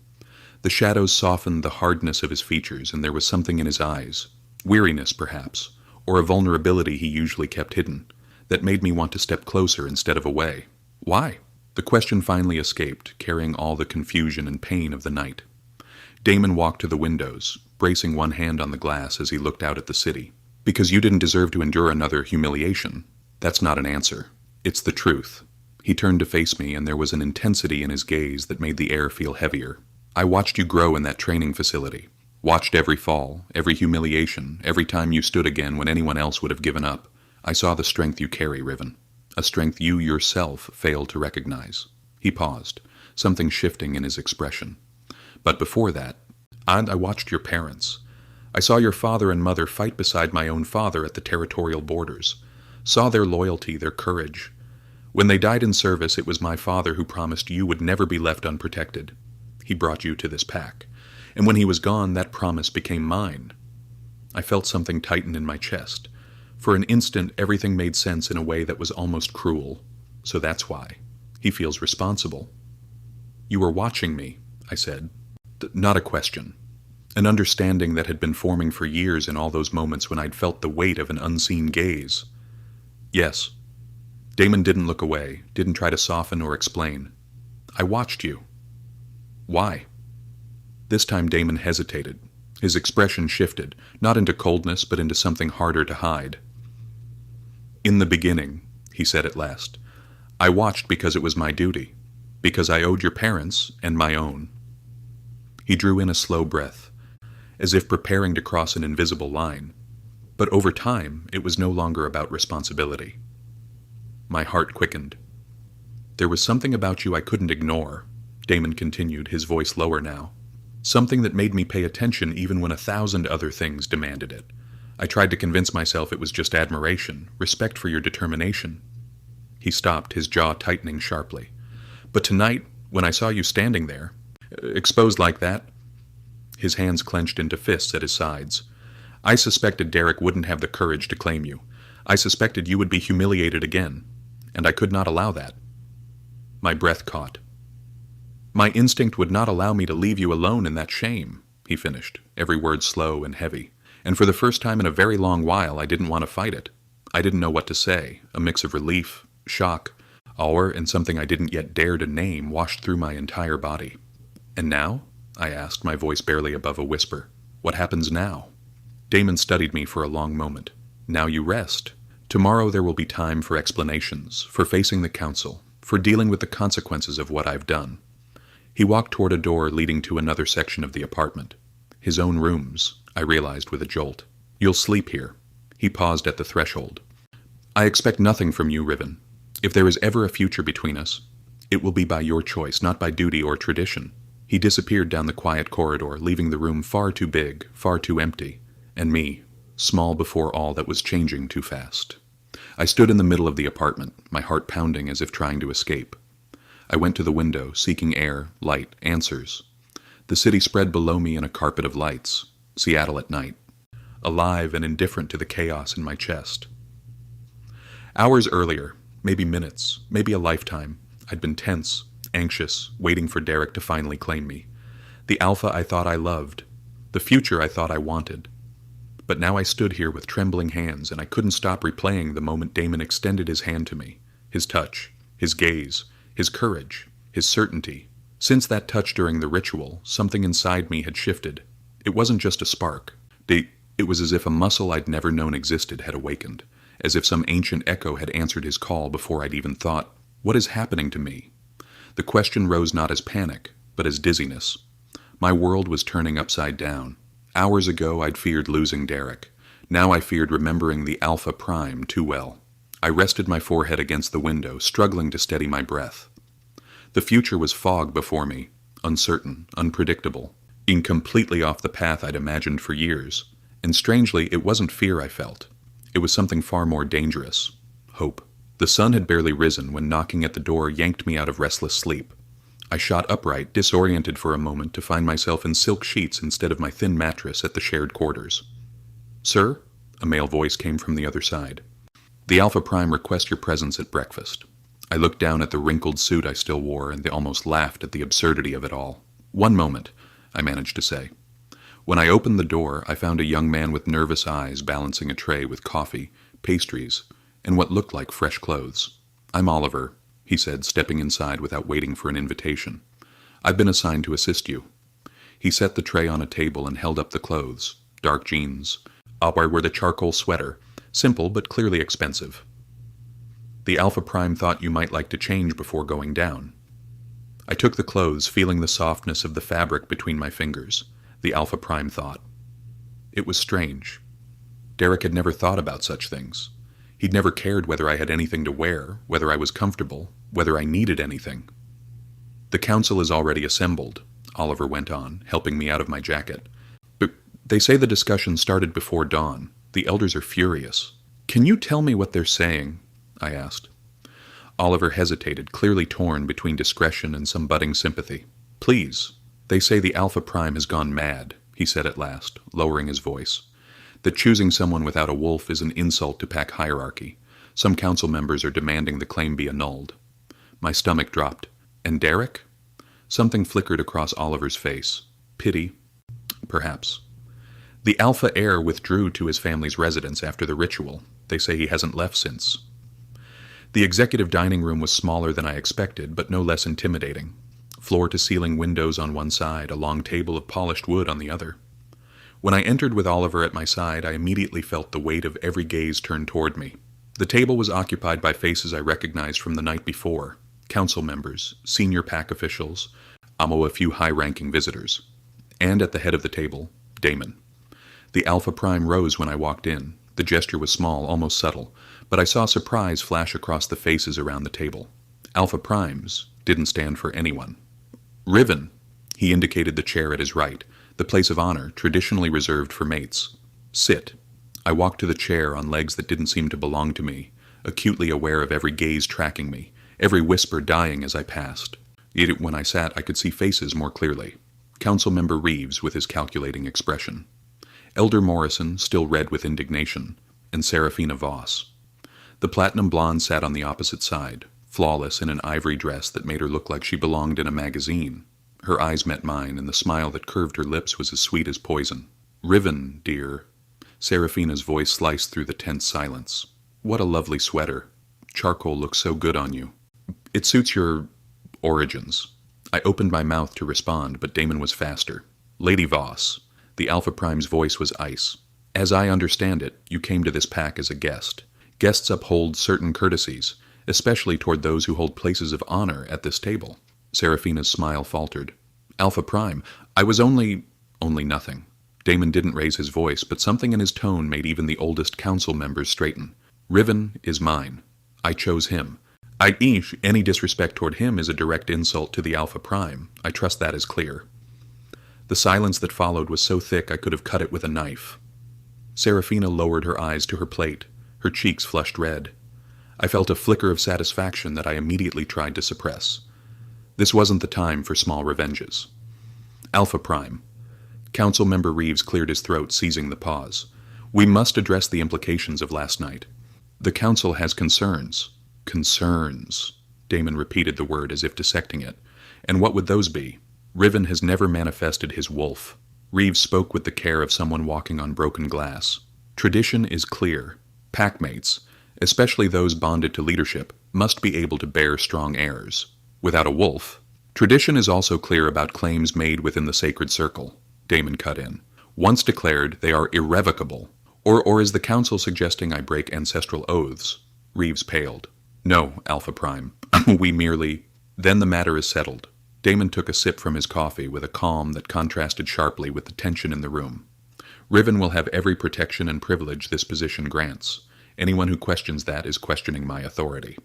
The shadows softened the hardness of his features, and there was something in his eyes, weariness perhaps, or a vulnerability he usually kept hidden, that made me want to step closer instead of away. "Why?" The question finally escaped, carrying all the confusion and pain of the night. Damon walked to the windows, bracing one hand on the glass as he looked out at the city. "Because you didn't deserve to endure another humiliation." "That's not an answer. It's the truth." He turned to face me, and there was an intensity in his gaze that made the air feel heavier. "I watched you grow in that training facility. Watched every fall, every humiliation, every time you stood again when anyone else would have given up. I saw the strength you carry, Riven. A strength you yourself failed to recognize." He paused, something shifting in his expression. "But before that, I watched your parents. I saw your father and mother fight beside my own father at the territorial borders. Saw their loyalty, their courage. When they died in service, it was my father who promised you would never be left unprotected. He brought you to this pack. And when he was gone, that promise became mine." I felt something tighten in my chest. For an instant, everything made sense in a way that was almost cruel. So that's why. He feels responsible. "You were watching me," I said. Not a question. An understanding that had been forming for years in all those moments when I'd felt the weight of an unseen gaze. "Yes." Damon didn't look away, didn't try to soften or explain. "I watched you." "Why?" This time Damon hesitated. His expression shifted, not into coldness but into something harder to hide. "In the beginning," he said at last, "I watched because it was my duty, because I owed your parents and my own." He drew in a slow breath, as if preparing to cross an invisible line. But over time, it was no longer about responsibility. My heart quickened. "There was something about you I couldn't ignore," Damon continued, his voice lower now. "Something that made me pay attention even when 1,000 other things demanded it. I tried to convince myself it was just admiration, respect for your determination." He stopped, his jaw tightening sharply. "But tonight, when I saw you standing there, exposed like that," his hands clenched into fists at his sides, "I suspected Derek wouldn't have the courage to claim you. I suspected you would be humiliated again, and I could not allow that." My breath caught. "My instinct would not allow me to leave you alone in that shame," he finished, every word slow and heavy. "And for the first time in a very long while, I didn't want to fight it. I didn't know what to say. A mix of relief, shock, awe, and something I didn't yet dare to name washed through my entire body. "And now?" I asked, my voice barely above a whisper. "What happens now?" Damon studied me for a long moment. "Now you rest. Tomorrow there will be time for explanations, for facing the council, for dealing with the consequences of what I've done." He walked toward a door leading to another section of the apartment. His own rooms, I realized with a jolt. "You'll sleep here." He paused at the threshold. "I expect nothing from you, Riven. If there is ever a future between us, it will be by your choice, not by duty or tradition." He disappeared down the quiet corridor, leaving the room far too big, far too empty, and me, small before all that was changing too fast. I stood in the middle of the apartment, my heart pounding as if trying to escape. I went to the window, seeking air, light, answers. The city spread below me in a carpet of lights, Seattle at night, alive and indifferent to the chaos in my chest. Hours earlier, maybe minutes, maybe a lifetime, I'd been tense, anxious, waiting for Derek to finally claim me. The Alpha I thought I loved, the future I thought I wanted. But now I stood here with trembling hands, and I couldn't stop replaying the moment Damon extended his hand to me, his touch, his gaze, his courage, his certainty. Since that touch during the ritual, something inside me had shifted. It wasn't just a spark. It was as if a muscle I'd never known existed had awakened, as if some ancient echo had answered his call before I'd even thought, "What is happening to me?" The question rose not as panic, but as dizziness. My world was turning upside down. Hours ago I'd feared losing Derek. Now I feared remembering the Alpha Prime too well. I rested my forehead against the window, struggling to steady my breath. The future was fog before me, uncertain, unpredictable, being completely off the path I'd imagined for years. And strangely, it wasn't fear I felt. It was something far more dangerous. Hope. The sun had barely risen when knocking at the door yanked me out of restless sleep. I shot upright, disoriented for a moment, to find myself in silk sheets instead of my thin mattress at the shared quarters. "Sir?" A male voice came from the other side. "The Alpha Prime requests your presence at breakfast." I looked down at the wrinkled suit I still wore and almost laughed at the absurdity of it all. "One moment," I managed to say. When I opened the door, I found a young man with nervous eyes balancing a tray with coffee, pastries, and what looked like fresh clothes. "I'm Oliver," he said, stepping inside without waiting for an invitation. "I've been assigned to assist you." He set the tray on a table and held up the clothes. Dark jeans. Up were the charcoal sweater, simple but clearly expensive. "The Alpha Prime thought you might like to change before going down." I took the clothes, feeling the softness of the fabric between my fingers. The Alpha Prime thought. It was strange. Derek had never thought about such things. He'd never cared whether I had anything to wear, whether I was comfortable, whether I needed anything. "The council is already assembled," Oliver went on, helping me out of my jacket. "But they say the discussion started before dawn. The elders are furious." "Can you tell me what they're saying?" I asked. Oliver hesitated, clearly torn between discretion and some budding sympathy. "Please. They say the Alpha Prime has gone mad," he said at last, lowering his voice. "That choosing someone without a wolf is an insult to pack hierarchy. Some council members are demanding the claim be annulled." My stomach dropped. "And Derek?" Something flickered across Oliver's face. Pity? Perhaps. "The Alpha heir withdrew to his family's residence after the ritual. They say he hasn't left since." The executive dining room was smaller than I expected, but no less intimidating. Floor-to-ceiling windows on one side, a long table of polished wood on the other. When I entered with Oliver at my side, I immediately felt the weight of every gaze turned toward me. The table was occupied by faces I recognized from the night before. Council members, senior pack officials, a few high-ranking visitors. And at the head of the table, Damon. The Alpha Prime rose when I walked in. The gesture was small, almost subtle, but I saw surprise flash across the faces around the table. Alpha Primes didn't stand for anyone. "Riven," he indicated the chair at his right, the place of honor traditionally reserved for mates. "Sit." I walked to the chair on legs that didn't seem to belong to me, acutely aware of every gaze tracking me, every whisper dying as I passed. Yet when I sat, I could see faces more clearly. Councilmember Reeves with his calculating expression. Elder Morrison, still red with indignation, and Serafina Voss. The platinum blonde sat on the opposite side, flawless in an ivory dress that made her look like she belonged in a magazine. Her eyes met mine, and the smile that curved her lips was as sweet as poison. "Riven, dear." Serafina's voice sliced through the tense silence. What a lovely sweater. Charcoal looks so good on you. It suits your origins. I opened my mouth to respond, but Damon was faster. Lady Voss. The Alpha Prime's voice was ice. As I understand it, you came to this pack as a guest. Guests uphold certain courtesies, especially toward those who hold places of honor at this table. Seraphina's smile faltered. Alpha Prime, I was only nothing. Damon didn't raise his voice, but something in his tone made even the oldest council members straighten. Riven is mine. I chose him. Any disrespect toward him is a direct insult to the Alpha Prime. I trust that is clear. The silence that followed was so thick I could have cut it with a knife. Seraphina lowered her eyes to her plate. Her cheeks flushed red. I felt a flicker of satisfaction that I immediately tried to suppress. This wasn't the time for small revenges. Alpha Prime. Council Member Reeves cleared his throat, seizing the pause. We must address the implications of last night. The Council has concerns. Concerns. Damon repeated the word as if dissecting it. And what would those be? Riven has never manifested his wolf. Reeves spoke with the care of someone walking on broken glass. Tradition is clear. Packmates, especially those bonded to leadership, must be able to bear strong heirs. Without a wolf. Tradition is also clear about claims made within the sacred circle. Damon cut in. Once declared, they are irrevocable. Or is the Council suggesting I break ancestral oaths? Reeves paled. No, Alpha Prime. We merely... Then the matter is settled. Damon took a sip from his coffee with a calm that contrasted sharply with the tension in the room. Riven will have every protection and privilege this position grants. Anyone who questions that is questioning my authority.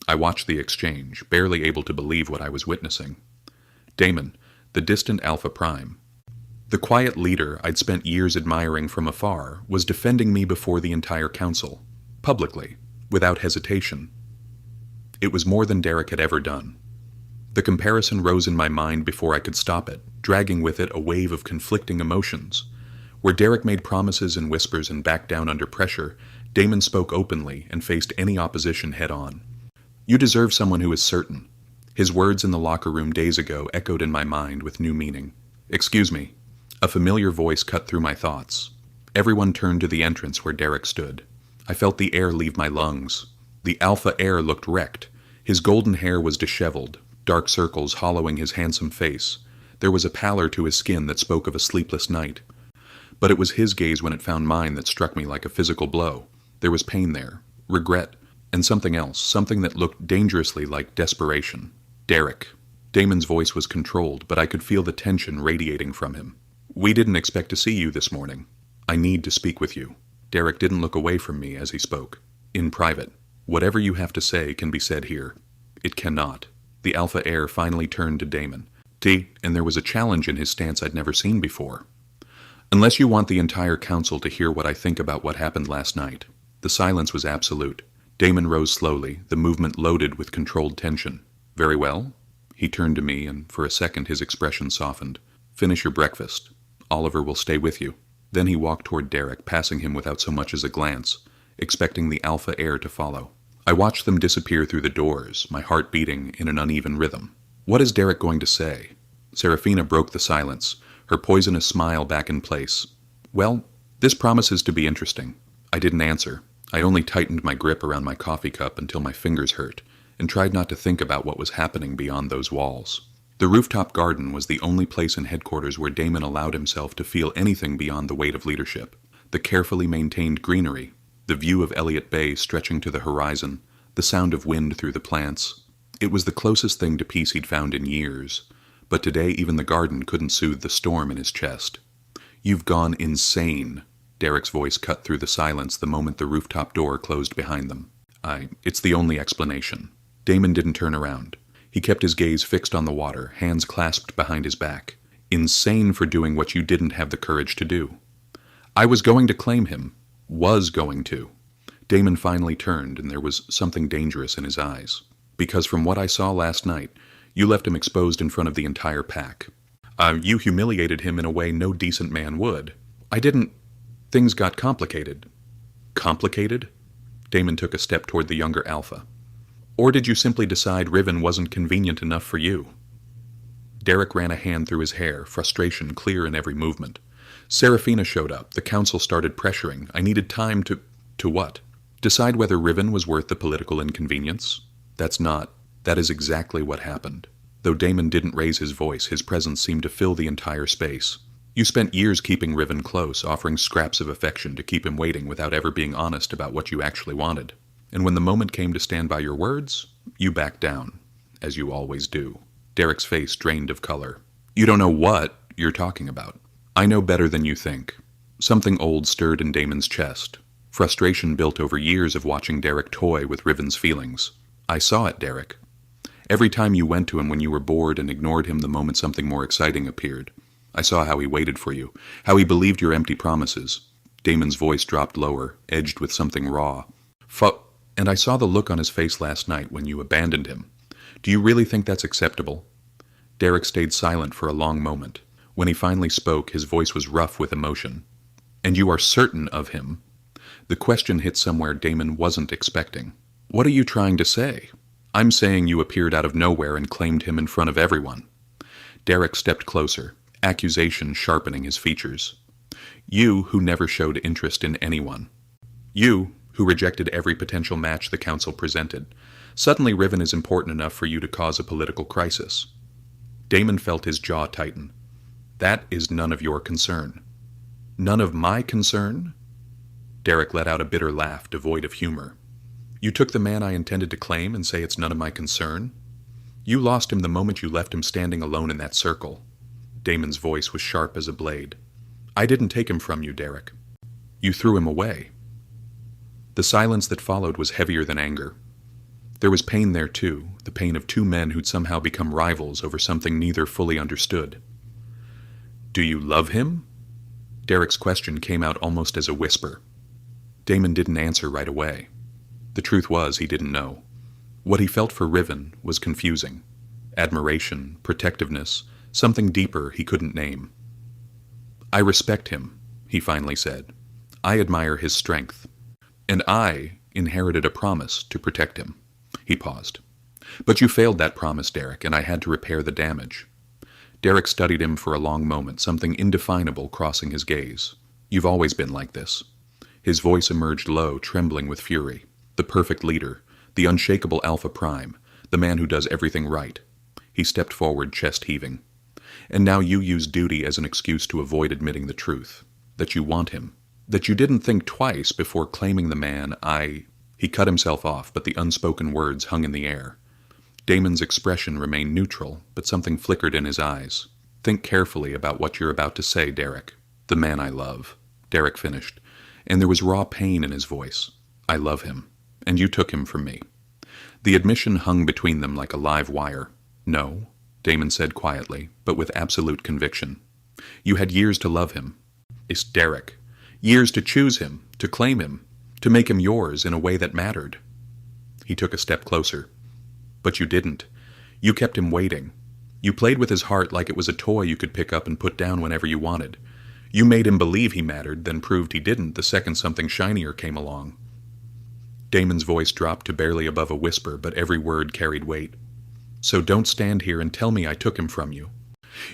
I watched the exchange, barely able to believe what I was witnessing. Damon, the distant Alpha Prime. The quiet leader I'd spent years admiring from afar was defending me before the entire council. Publicly, without hesitation. It was more than Derek had ever done. The comparison rose in my mind before I could stop it, dragging with it a wave of conflicting emotions. Where Derek made promises in whispers and backed down under pressure, Damon spoke openly and faced any opposition head-on. You deserve someone who is certain. His words in the locker room days ago echoed in my mind with new meaning. Excuse me. A familiar voice cut through my thoughts. Everyone turned to the entrance where Derek stood. I felt the air leave my lungs. The Alpha heir looked wrecked. His golden hair was disheveled, dark circles hollowing his handsome face. There was a pallor to his skin that spoke of a sleepless night. But it was his gaze when it found mine that struck me like a physical blow. There was pain there, regret, and something else, something that looked dangerously like desperation. Derek. Damon's voice was controlled, but I could feel the tension radiating from him. We didn't expect to see you this morning. I need to speak with you. Derek didn't look away from me as he spoke. In private. Whatever you have to say can be said here. It cannot. The Alpha heir finally turned to Damon. And there was a challenge in his stance I'd never seen before. Unless you want the entire council to hear what I think about what happened last night. The silence was absolute. Damon rose slowly, the movement loaded with controlled tension. Very well. He turned to me, and for a second his expression softened. Finish your breakfast. Oliver will stay with you. Then he walked toward Derek, passing him without so much as a glance, expecting the Alpha heir to follow. I watched them disappear through the doors, my heart beating in an uneven rhythm. What is Derek going to say? Seraphina broke the silence, her poisonous smile back in place. Well, this promises to be interesting. I didn't answer. I only tightened my grip around my coffee cup until my fingers hurt, and tried not to think about what was happening beyond those walls. The rooftop garden was the only place in headquarters where Damon allowed himself to feel anything beyond the weight of leadership. The carefully maintained greenery, the view of Elliott Bay stretching to the horizon, the sound of wind through the plants. It was the closest thing to peace he'd found in years, but today even the garden couldn't soothe the storm in his chest. You've gone insane. Derek's voice cut through the silence the moment the rooftop door closed behind them. It's the only explanation. Damon didn't turn around. He kept his gaze fixed on the water, hands clasped behind his back. Insane for doing what you didn't have the courage to do. I was going to claim him. Was going to. Damon finally turned, and there was something dangerous in his eyes. Because from what I saw last night, you left him exposed in front of the entire pack. You humiliated him in a way no decent man would. I didn't... Things got complicated. Complicated? Damon took a step toward the younger Alpha. Or did you simply decide Riven wasn't convenient enough for you? Derek ran a hand through his hair, frustration clear in every movement. Seraphina showed up. The council started pressuring. I needed time to... To what? Decide whether Riven was worth the political inconvenience? That's not. That is exactly what happened. Though Damon didn't raise his voice, his presence seemed to fill the entire space. You spent years keeping Riven close, offering scraps of affection to keep him waiting without ever being honest about what you actually wanted. And when the moment came to stand by your words, you backed down, as you always do. Derek's face drained of color. You don't know what you're talking about. I know better than you think. Something old stirred in Damon's chest. Frustration built over years of watching Derek toy with Riven's feelings. I saw it, Derek. Every time you went to him when you were bored and ignored him the moment something more exciting appeared. I saw how he waited for you, how he believed your empty promises. Damon's voice dropped lower, edged with something raw. And I saw the look on his face last night when you abandoned him. Do you really think that's acceptable? Derek stayed silent for a long moment. When he finally spoke, his voice was rough with emotion. And you are certain of him? The question hit somewhere Damon wasn't expecting. What are you trying to say? I'm saying you appeared out of nowhere and claimed him in front of everyone. Derek stepped closer, accusation sharpening his features. You who never showed interest in anyone. You who rejected every potential match the council presented. Suddenly Riven is important enough for you to cause a political crisis. Damon felt his jaw tighten. That is none of your concern. None of my concern? Derek let out a bitter laugh, devoid of humor. You took the man I intended to claim and say it's none of my concern? You lost him the moment you left him standing alone in that circle. Damon's voice was sharp as a blade. I didn't take him from you, Derek. You threw him away. The silence that followed was heavier than anger. There was pain there too, the pain of two men who'd somehow become rivals over something neither fully understood. Do you love him? Derek's question came out almost as a whisper. Damon didn't answer right away. The truth was he didn't know. What he felt for Riven was confusing. Admiration, protectiveness, something deeper he couldn't name. I respect him, he finally said. I admire his strength. And I inherited a promise to protect him. He paused. But you failed that promise, Derek, and I had to repair the damage. Derek studied him for a long moment, something indefinable crossing his gaze. You've always been like this. His voice emerged low, trembling with fury. The perfect leader, the unshakable Alpha Prime, the man who does everything right. He stepped forward, chest heaving. And now you use duty as an excuse to avoid admitting the truth. That you want him. That you didn't think twice before claiming the man He cut himself off, but the unspoken words hung in the air. Damon's expression remained neutral, but something flickered in his eyes. Think carefully about what you're about to say, Derek. The man I love. Derek finished, and there was raw pain in his voice. I love him, and you took him from me. The admission hung between them like a live wire. No, Damon said quietly, but with absolute conviction. You had years to love him. It's Derek. Years to choose him, to claim him, to make him yours in a way that mattered. He took a step closer. But you didn't. You kept him waiting. You played with his heart like it was a toy you could pick up and put down whenever you wanted. You made him believe he mattered, then proved he didn't the second something shinier came along. Damon's voice dropped to barely above a whisper, but every word carried weight. So don't stand here and tell me I took him from you.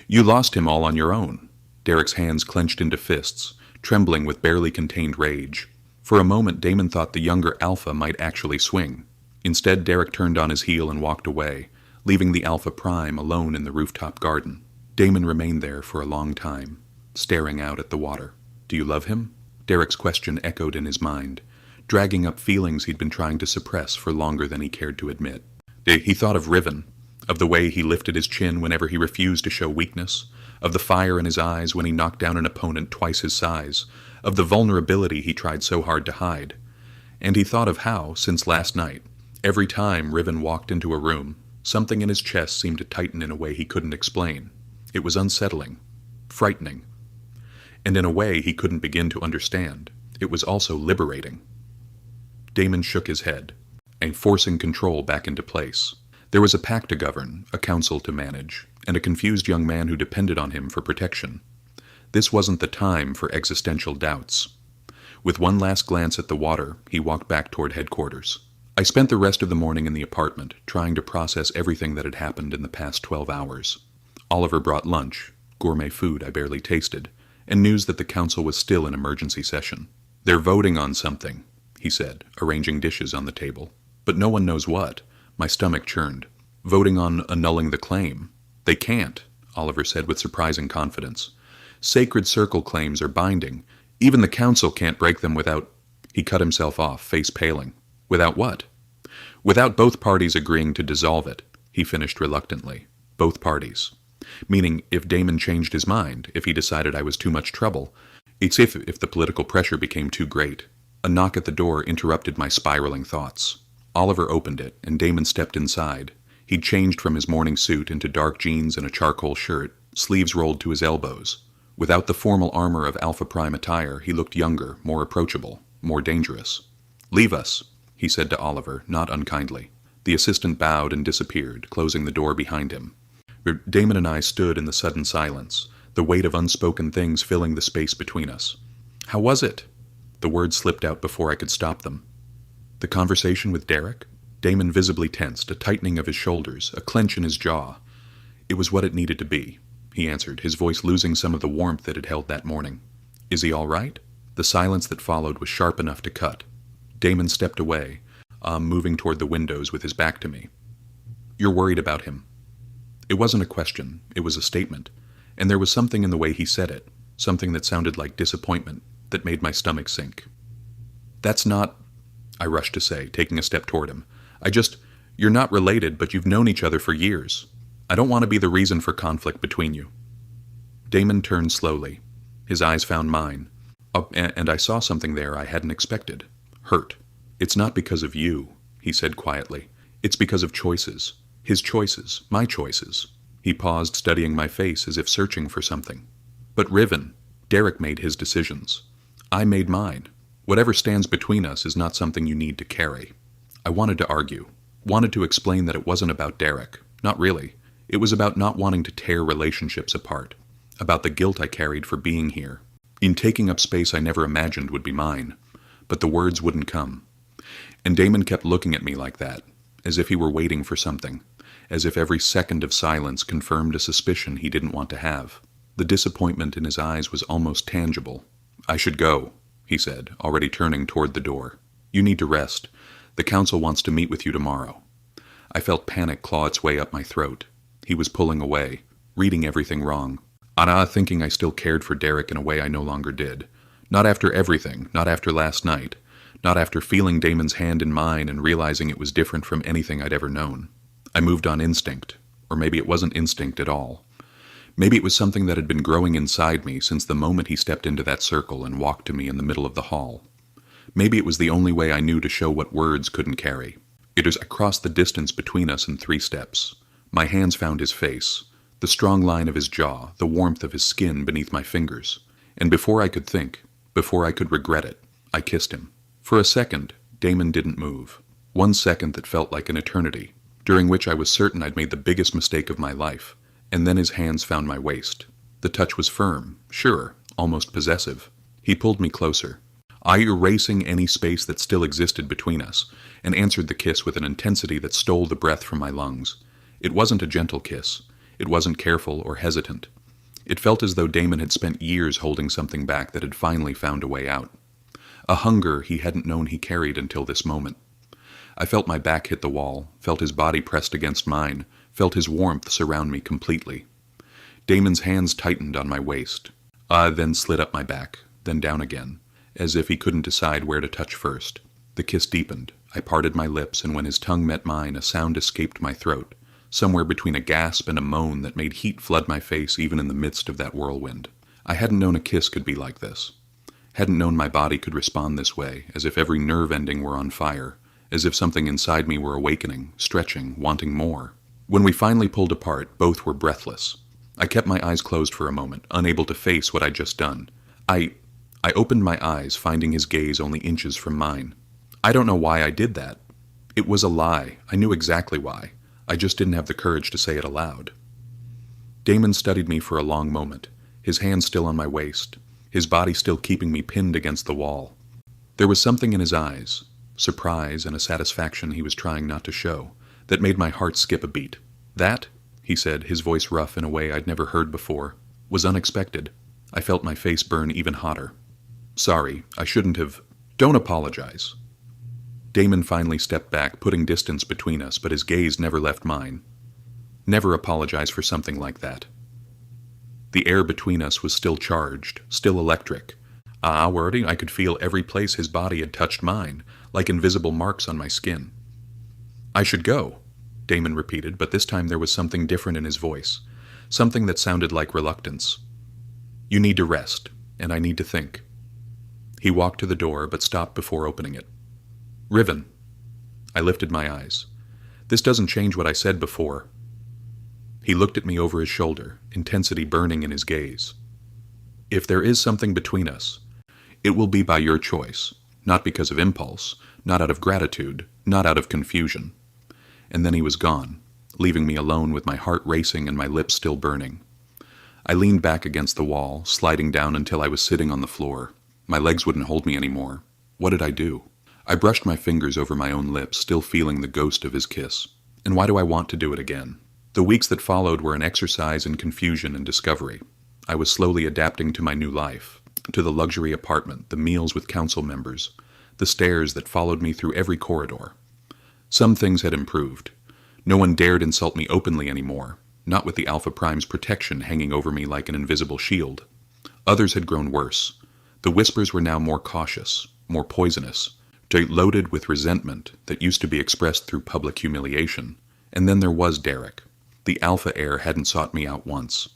You lost him all on your own. Derek's hands clenched into fists, trembling with barely contained rage. For a moment, Damon thought the younger Alpha might actually swing. Instead, Derek turned on his heel and walked away, leaving the Alpha Prime alone in the rooftop garden. Damon remained there for a long time, staring out at the water. Do you love him? Derek's question echoed in his mind, dragging up feelings he'd been trying to suppress for longer than he cared to admit. He thought of Riven, of the way he lifted his chin whenever he refused to show weakness, of the fire in his eyes when he knocked down an opponent twice his size, of the vulnerability he tried so hard to hide. And he thought of how, since last night, every time Riven walked into a room, something in his chest seemed to tighten in a way he couldn't explain. It was unsettling, frightening. And in a way he couldn't begin to understand, it was also liberating. Damon shook his head, forcing control back into place. There was a pack to govern, a council to manage, and a confused young man who depended on him for protection. This wasn't the time for existential doubts. With one last glance at the water, he walked back toward headquarters. I spent the rest of the morning in the apartment, trying to process everything that had happened in the past 12 hours. Oliver brought lunch, gourmet food I barely tasted, and news that the council was still in emergency session. They're voting on something. he said, arranging dishes on the table. But no one knows what. My stomach churned. Voting on annulling the claim. They can't, Oliver said with surprising confidence. Sacred Circle claims are binding. Even the council can't break them without... He cut himself off, face paling. Without what? Without both parties agreeing to dissolve it, he finished reluctantly. Both parties. Meaning, if Damon changed his mind, if he decided I was too much trouble, it's if the political pressure became too great. A knock at the door interrupted my spiraling thoughts. Oliver opened it, and Damon stepped inside. He'd changed from his morning suit into dark jeans and a charcoal shirt, sleeves rolled to his elbows. Without the formal armor of Alpha Prime attire, he looked younger, more approachable, more dangerous. "Leave us," he said to Oliver, not unkindly. The assistant bowed and disappeared, closing the door behind him. Damon and I stood in the sudden silence, the weight of unspoken things filling the space between us. "How was it?" The words slipped out before I could stop them. "The conversation with Derek?" Damon visibly tensed, a tightening of his shoulders, a clench in his jaw. "It was what it needed to be," he answered, his voice losing some of the warmth it had held that morning. "Is he all right?" The silence that followed was sharp enough to cut. Damon stepped away, moving toward the windows with his back to me. "You're worried about him." It wasn't a question, it was a statement, and there was something in the way he said it, something that sounded like disappointment, that made my stomach sink. "That's not," I rushed to say, taking a step toward him. You're not related, but you've known each other for years. I don't want to be the reason for conflict between you." Damon turned slowly. His eyes found mine. And I saw something there I hadn't expected. Hurt. "It's not because of you," he said quietly. "It's because of choices. His choices. My choices." He paused, studying my face as if searching for something. "But Riven, Derek made his decisions. I made mine. Whatever stands between us is not something you need to carry." I wanted to argue. Wanted to explain that it wasn't about Derek. Not really. It was about not wanting to tear relationships apart. About the guilt I carried for being here. In taking up space I never imagined would be mine. But the words wouldn't come. And Damon kept looking at me like that, as if he were waiting for something, as if every second of silence confirmed a suspicion he didn't want to have. The disappointment in his eyes was almost tangible. "I should go," he said, already turning toward the door. "You need to rest. The council wants to meet with you tomorrow." I felt panic claw its way up my throat. He was pulling away, reading everything wrong. Thinking I still cared for Derek in a way I no longer did. Not after everything, not after last night, not after feeling Damon's hand in mine and realizing it was different from anything I'd ever known. I moved on instinct, or maybe it wasn't instinct at all. Maybe it was something that had been growing inside me since the moment he stepped into that circle and walked to me in the middle of the hall. Maybe it was the only way I knew to show what words couldn't carry. It was across the distance between us in 3 steps. My hands found his face, the strong line of his jaw, the warmth of his skin beneath my fingers. And before I could think, before I could regret it, I kissed him. For a second, Damon didn't move. 1 second that felt like an eternity, during which I was certain I'd made the biggest mistake of my life. And then his hands found my waist. The touch was firm, sure, almost possessive. He pulled me closer. I erasing any space that still existed between us, and answered the kiss with an intensity that stole the breath from my lungs. It wasn't a gentle kiss. It wasn't careful or hesitant. It felt as though Damon had spent years holding something back that had finally found a way out. A hunger he hadn't known he carried until this moment. I felt my back hit the wall, felt his body pressed against mine, felt his warmth surround me completely. Damon's hands tightened on my waist, then slid up my back, then down again, as if he couldn't decide where to touch first. The kiss deepened. I parted my lips, and when his tongue met mine, a sound escaped my throat, somewhere between a gasp and a moan that made heat flood my face even in the midst of that whirlwind. I hadn't known a kiss could be like this. Hadn't known my body could respond this way, as if every nerve ending were on fire, as if something inside me were awakening, stretching, wanting more. When we finally pulled apart, both were breathless. I kept my eyes closed for a moment, unable to face what I'd just done. I opened my eyes, finding his gaze only inches from mine. I don't know why I did that. It was a lie. I knew exactly why. I just didn't have the courage to say it aloud. Damon studied me for a long moment, his hand still on my waist, his body still keeping me pinned against the wall. There was something in his eyes, surprise and a satisfaction he was trying not to show, that made my heart skip a beat. "That," he said, his voice rough in a way I'd never heard before, "was unexpected." I felt my face burn even hotter. "Sorry, I shouldn't have—" "Don't apologize." Damon finally stepped back, putting distance between us, but his gaze never left mine. Never apologize for something like that. The air between us was still charged, still electric. Wordy, I could feel every place his body had touched mine, like invisible marks on my skin. I should go, Damon repeated, but this time there was something different in his voice, something that sounded like reluctance. You need to rest, and I need to think. He walked to the door, but stopped before opening it. Riven. I lifted my eyes. This doesn't change what I said before. He looked at me over his shoulder, intensity burning in his gaze. If there is something between us, it will be by your choice, not because of impulse, not out of gratitude, not out of confusion. And then he was gone, leaving me alone with my heart racing and my lips still burning. I leaned back against the wall, sliding down until I was sitting on the floor. My legs wouldn't hold me anymore. What did I do? I brushed my fingers over my own lips, still feeling the ghost of his kiss. And why do I want to do it again? The weeks that followed were an exercise in confusion and discovery. I was slowly adapting to my new life, to the luxury apartment, the meals with council members, the stares that followed me through every corridor. Some things had improved. No one dared insult me openly anymore, not with the Alpha Prime's protection hanging over me like an invisible shield. Others had grown worse. The whispers were now more cautious, more poisonous, loaded with resentment that used to be expressed through public humiliation. And then there was Derek. The Alpha heir hadn't sought me out once.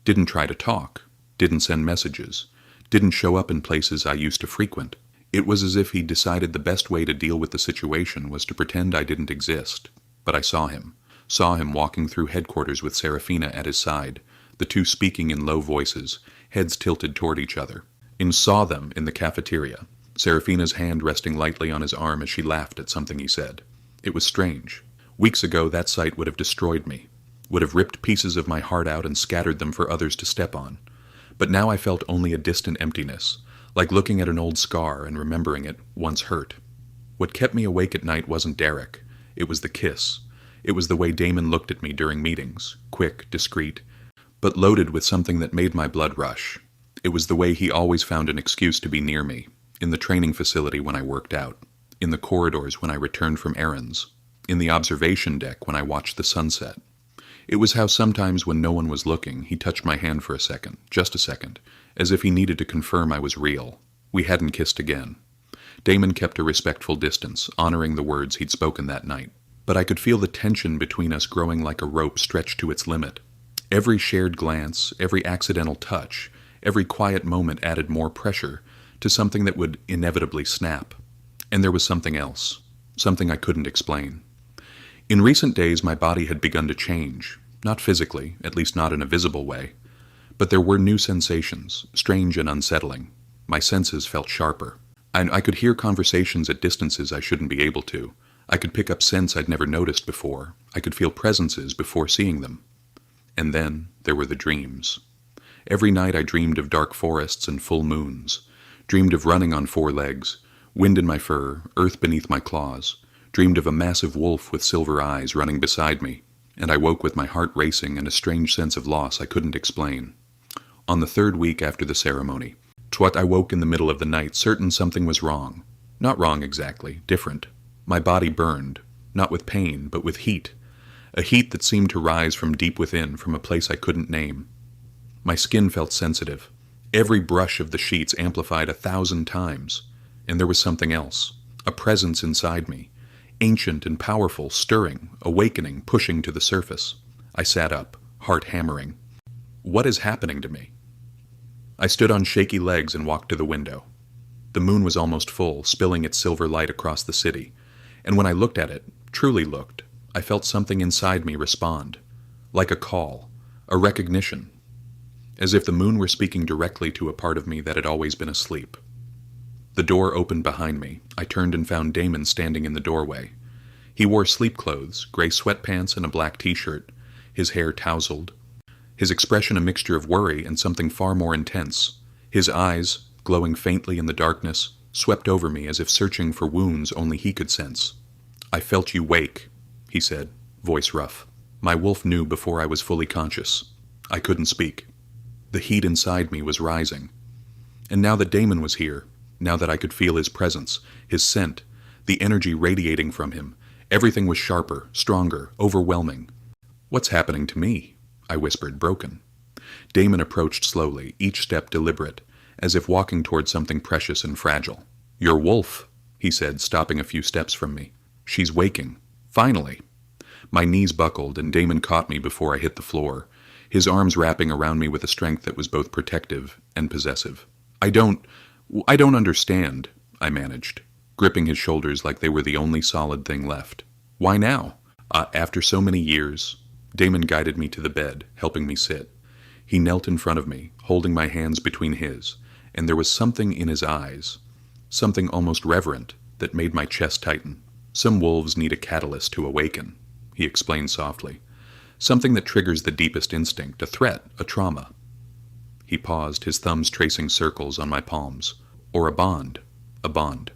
Didn't try to talk. Didn't send messages. Didn't show up in places I used to frequent. It was as if he decided the best way to deal with the situation was to pretend I didn't exist. But I saw him walking through headquarters with Serafina at his side, the two speaking in low voices, heads tilted toward each other. And saw them in the cafeteria, Serafina's hand resting lightly on his arm as she laughed at something he said. It was strange. Weeks ago that sight would have destroyed me, would have ripped pieces of my heart out and scattered them for others to step on. But now I felt only a distant emptiness, like looking at an old scar and remembering it once hurt. What kept me awake at night wasn't Derek. It was the kiss. It was the way Damon looked at me during meetings, quick, discreet, but loaded with something that made my blood rush. It was the way he always found an excuse to be near me, in the training facility when I worked out, in the corridors when I returned from errands, in the observation deck when I watched the sunset. It was how sometimes when no one was looking, he touched my hand for a second, just a second, as if he needed to confirm I was real. We hadn't kissed again. Damon kept a respectful distance, honoring the words he'd spoken that night. But I could feel the tension between us growing like a rope stretched to its limit. Every shared glance, every accidental touch, every quiet moment added more pressure to something that would inevitably snap. And there was something else, something I couldn't explain. In recent days, my body had begun to change, not physically, at least not in a visible way. But there were new sensations, strange and unsettling. My senses felt sharper. I could hear conversations at distances I shouldn't be able to. I could pick up scents I'd never noticed before. I could feel presences before seeing them. And then there were the dreams. Every night I dreamed of dark forests and full moons, dreamed of running on 4 legs, wind in my fur, earth beneath my claws, dreamed of a massive wolf with silver eyes running beside me, and I woke with my heart racing and a strange sense of loss I couldn't explain. On the 3rd week after the ceremony, I woke in the middle of the night, certain something was wrong. Not wrong exactly, different. My body burned, not with pain, but with heat. A heat that seemed to rise from deep within, from a place I couldn't name. My skin felt sensitive. Every brush of the sheets amplified 1,000 times. And there was something else. A presence inside me. Ancient and powerful, stirring, awakening, pushing to the surface. I sat up, heart hammering. What is happening to me? I stood on shaky legs and walked to the window. The moon was almost full, spilling its silver light across the city. And when I looked at it, truly looked, I felt something inside me respond. Like a call, a recognition. As if the moon were speaking directly to a part of me that had always been asleep. The door opened behind me. I turned and found Damon standing in the doorway. He wore sleep clothes, gray sweatpants and a black t-shirt, his hair tousled. His expression a mixture of worry and something far more intense. His eyes, glowing faintly in the darkness, swept over me as if searching for wounds only he could sense. I felt you wake, he said, voice rough. My wolf knew before I was fully conscious. I couldn't speak. The heat inside me was rising. And now that Damon was here, now that I could feel his presence, his scent, the energy radiating from him. Everything was sharper, stronger, overwhelming. "What's happening to me?" I whispered, broken. Damon approached slowly, each step deliberate, as if walking toward something precious and fragile. "Your wolf," he said, stopping a few steps from me. "She's waking. Finally." My knees buckled, and Damon caught me before I hit the floor, his arms wrapping around me with a strength that was both protective and possessive. I don't understand," I managed, gripping his shoulders like they were the only solid thing left. "Why now?" After so many years." Damon guided me to the bed, helping me sit. He knelt in front of me, holding my hands between his, and there was something in his eyes, something almost reverent, that made my chest tighten. "Some wolves need a catalyst to awaken," he explained softly. "Something that triggers the deepest instinct, a threat, a trauma." He paused, his thumbs tracing circles on my palms. "Or a bond. A bond."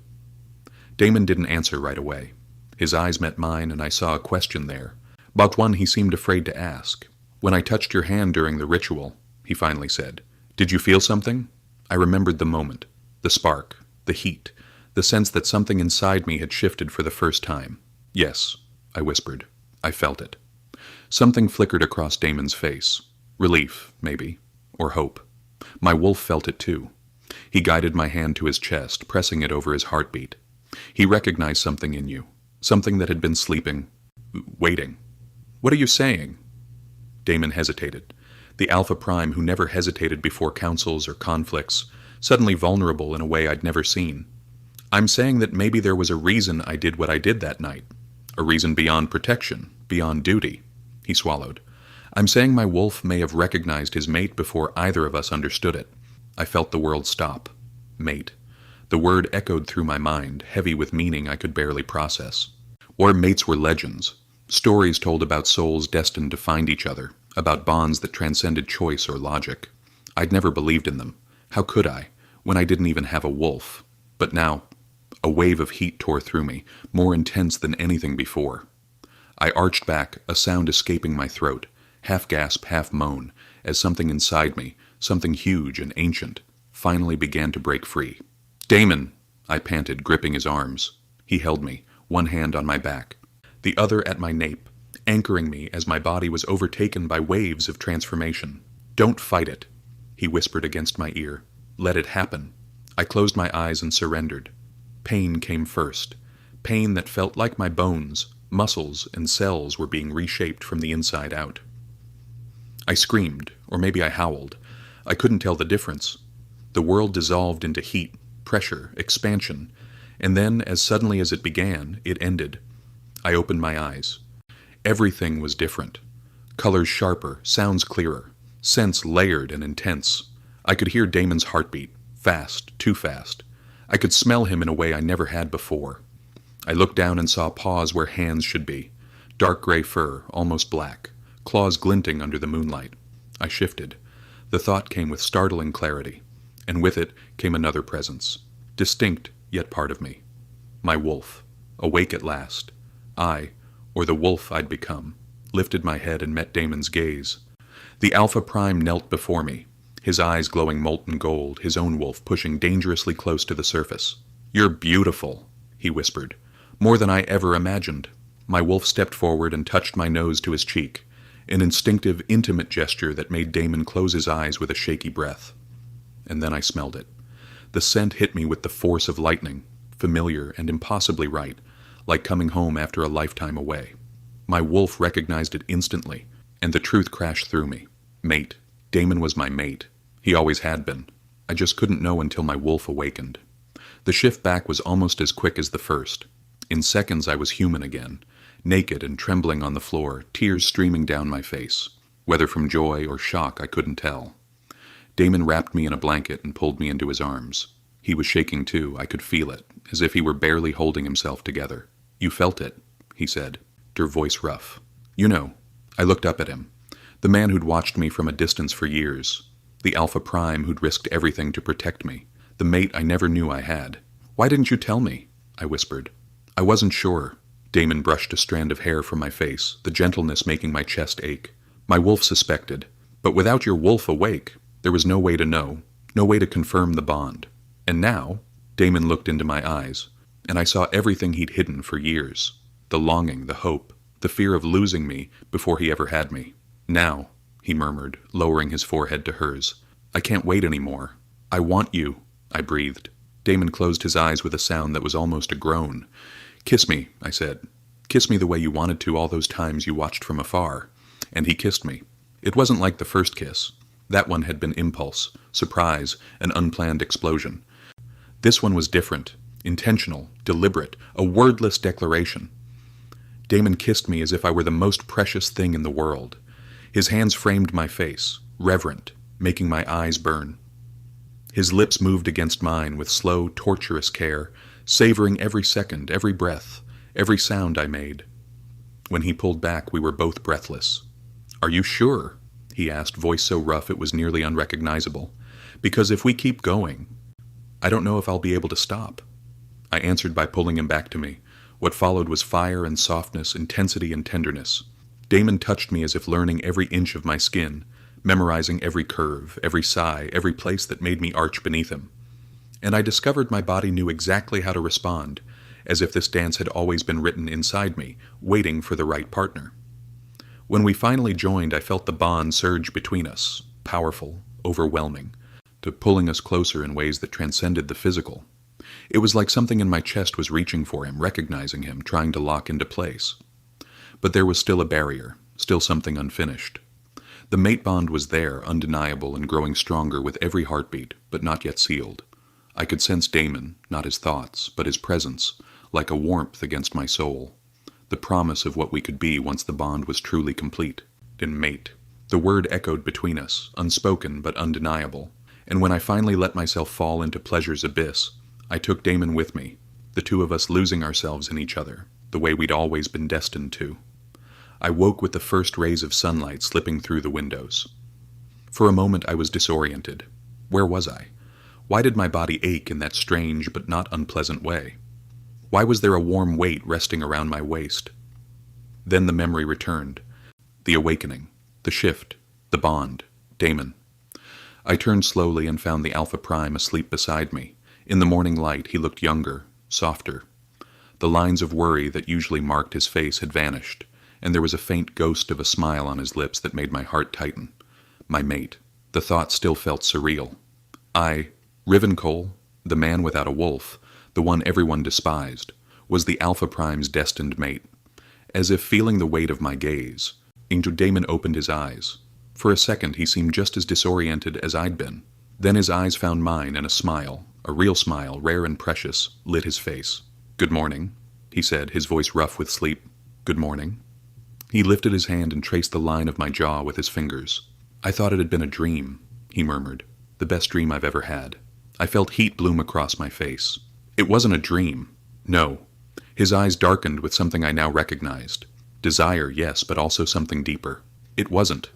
Damon didn't answer right away. His eyes met mine, and I saw a question there, but one he seemed afraid to ask. "When I touched your hand during the ritual," he finally said, "did you feel something?" I remembered the moment, the spark, the heat, the sense that something inside me had shifted for the first time. "Yes," I whispered. "I felt it." Something flickered across Damon's face. Relief, maybe, or hope. My wolf felt it too. He guided my hand to his chest, pressing it over his heartbeat. "He recognized something in you, something that had been sleeping, waiting." "What are you saying?" Damon hesitated. The Alpha Prime who never hesitated before councils or conflicts, suddenly vulnerable in a way I'd never seen. "I'm saying that maybe there was a reason I did what I did that night. A reason beyond protection, beyond duty." He swallowed. "I'm saying my wolf may have recognized his mate before either of us understood it." I felt the world stop. Mate. The word echoed through my mind, heavy with meaning I could barely process. Or mates were legends. Stories told about souls destined to find each other, about bonds that transcended choice or logic. I'd never believed in them. How could I, when I didn't even have a wolf? But now, a wave of heat tore through me, more intense than anything before. I arched back, a sound escaping my throat, half gasp, half moan, as something inside me, something huge and ancient, finally began to break free. "Damon!" I panted, gripping his arms. He held me, one hand on my back, the other at my nape, anchoring me as my body was overtaken by waves of transformation. "Don't fight it," he whispered against my ear. "Let it happen." I closed my eyes and surrendered. Pain came first. Pain that felt like my bones, muscles, and cells were being reshaped from the inside out. I screamed, or maybe I howled. I couldn't tell the difference. The world dissolved into heat, pressure, expansion, and then, as suddenly as it began, it ended. I opened my eyes. Everything was different. Colors sharper, sounds clearer, scents layered and intense. I could hear Damon's heartbeat, fast, too fast. I could smell him in a way I never had before. I looked down and saw paws where hands should be. Dark gray fur, almost black, claws glinting under the moonlight. I shifted. The thought came with startling clarity, and with it came another presence, distinct yet part of me. My wolf, awake at last. I, or the wolf I'd become, lifted my head and met Damon's gaze. The Alpha Prime knelt before me, his eyes glowing molten gold, his own wolf pushing dangerously close to the surface. "You're beautiful," he whispered, "more than I ever imagined." My wolf stepped forward and touched my nose to his cheek, an instinctive, intimate gesture that made Damon close his eyes with a shaky breath. And then I smelled it. The scent hit me with the force of lightning, familiar and impossibly right, like coming home after a lifetime away. My wolf recognized it instantly, and the truth crashed through me. Mate. Damon was my mate. He always had been. I just couldn't know until my wolf awakened. The shift back was almost as quick as the first. In seconds I was human again, naked and trembling on the floor, tears streaming down my face. Whether from joy or shock I couldn't tell. Damon wrapped me in a blanket and pulled me into his arms. He was shaking too, I could feel it, as if he were barely holding himself together. "You felt it," he said, her voice rough. "You know." I looked up at him. The man who'd watched me from a distance for years. The Alpha Prime who'd risked everything to protect me. The mate I never knew I had. "Why didn't you tell me?" I whispered. "I wasn't sure." Damon brushed a strand of hair from my face, the gentleness making my chest ache. "My wolf suspected. But without your wolf awake, there was no way to know, no way to confirm the bond. And now," Damon looked into my eyes, and I saw everything he'd hidden for years. The longing, the hope, the fear of losing me before he ever had me. Now, he murmured, lowering his forehead to hers, I can't wait anymore. I want you, I breathed. Damon closed his eyes with a sound that was almost a groan. Kiss me, I said. Kiss me the way you wanted to all those times you watched from afar. And he kissed me. It wasn't like the first kiss. That one had been impulse, surprise, an unplanned explosion. This one was different, intentional, deliberate, a wordless declaration. Damon kissed me as if I were the most precious thing in the world. His hands framed my face, reverent, making my eyes burn. His lips moved against mine with slow, torturous care, savoring every second, every breath, every sound I made. When he pulled back, we were both breathless. Are you sure? He asked, voice so rough it was nearly unrecognizable. Because if we keep going, I don't know if I'll be able to stop. I answered by pulling him back to me. What followed was fire and softness, intensity and tenderness. Damon touched me as if learning every inch of my skin, memorizing every curve, every sigh, every place that made me arch beneath him. And I discovered my body knew exactly how to respond, as if this dance had always been written inside me, waiting for the right partner. When we finally joined, I felt the bond surge between us, powerful, overwhelming, pulling us closer in ways that transcended the physical. It was like something in my chest was reaching for him, recognizing him, trying to lock into place. But there was still a barrier, still something unfinished. The mate bond was there, undeniable and growing stronger with every heartbeat, but not yet sealed. I could sense Damon, not his thoughts, but his presence, like a warmth against my soul. The promise of what we could be once the bond was truly complete. And mate. The word echoed between us, unspoken but undeniable. And when I finally let myself fall into pleasure's abyss, I took Damon with me, the two of us losing ourselves in each other, the way we'd always been destined to. I woke with the first rays of sunlight slipping through the windows. For a moment I was disoriented. Where was I? Why did my body ache in that strange but not unpleasant way? Why was there a warm weight resting around my waist? Then the memory returned. The awakening. The shift. The bond. Damon. I turned slowly and found the Alpha Prime asleep beside me. In the morning light he looked younger, softer. The lines of worry that usually marked his face had vanished, and there was a faint ghost of a smile on his lips that made my heart tighten. My mate. The thought still felt surreal. Rivencole, the man without a wolf, the one everyone despised, was the Alpha Prime's destined mate. As if feeling the weight of my gaze, Angel Damon opened his eyes. For a second he seemed just as disoriented as I'd been. Then his eyes found mine, and a smile, a real smile, rare and precious, lit his face. Good morning, he said, his voice rough with sleep. Good morning. He lifted his hand and traced the line of my jaw with his fingers. I thought it had been a dream, he murmured. The best dream I've ever had. I felt heat bloom across my face. It wasn't a dream. No. His eyes darkened with something I now recognized. Desire, yes, but also something deeper. It wasn't.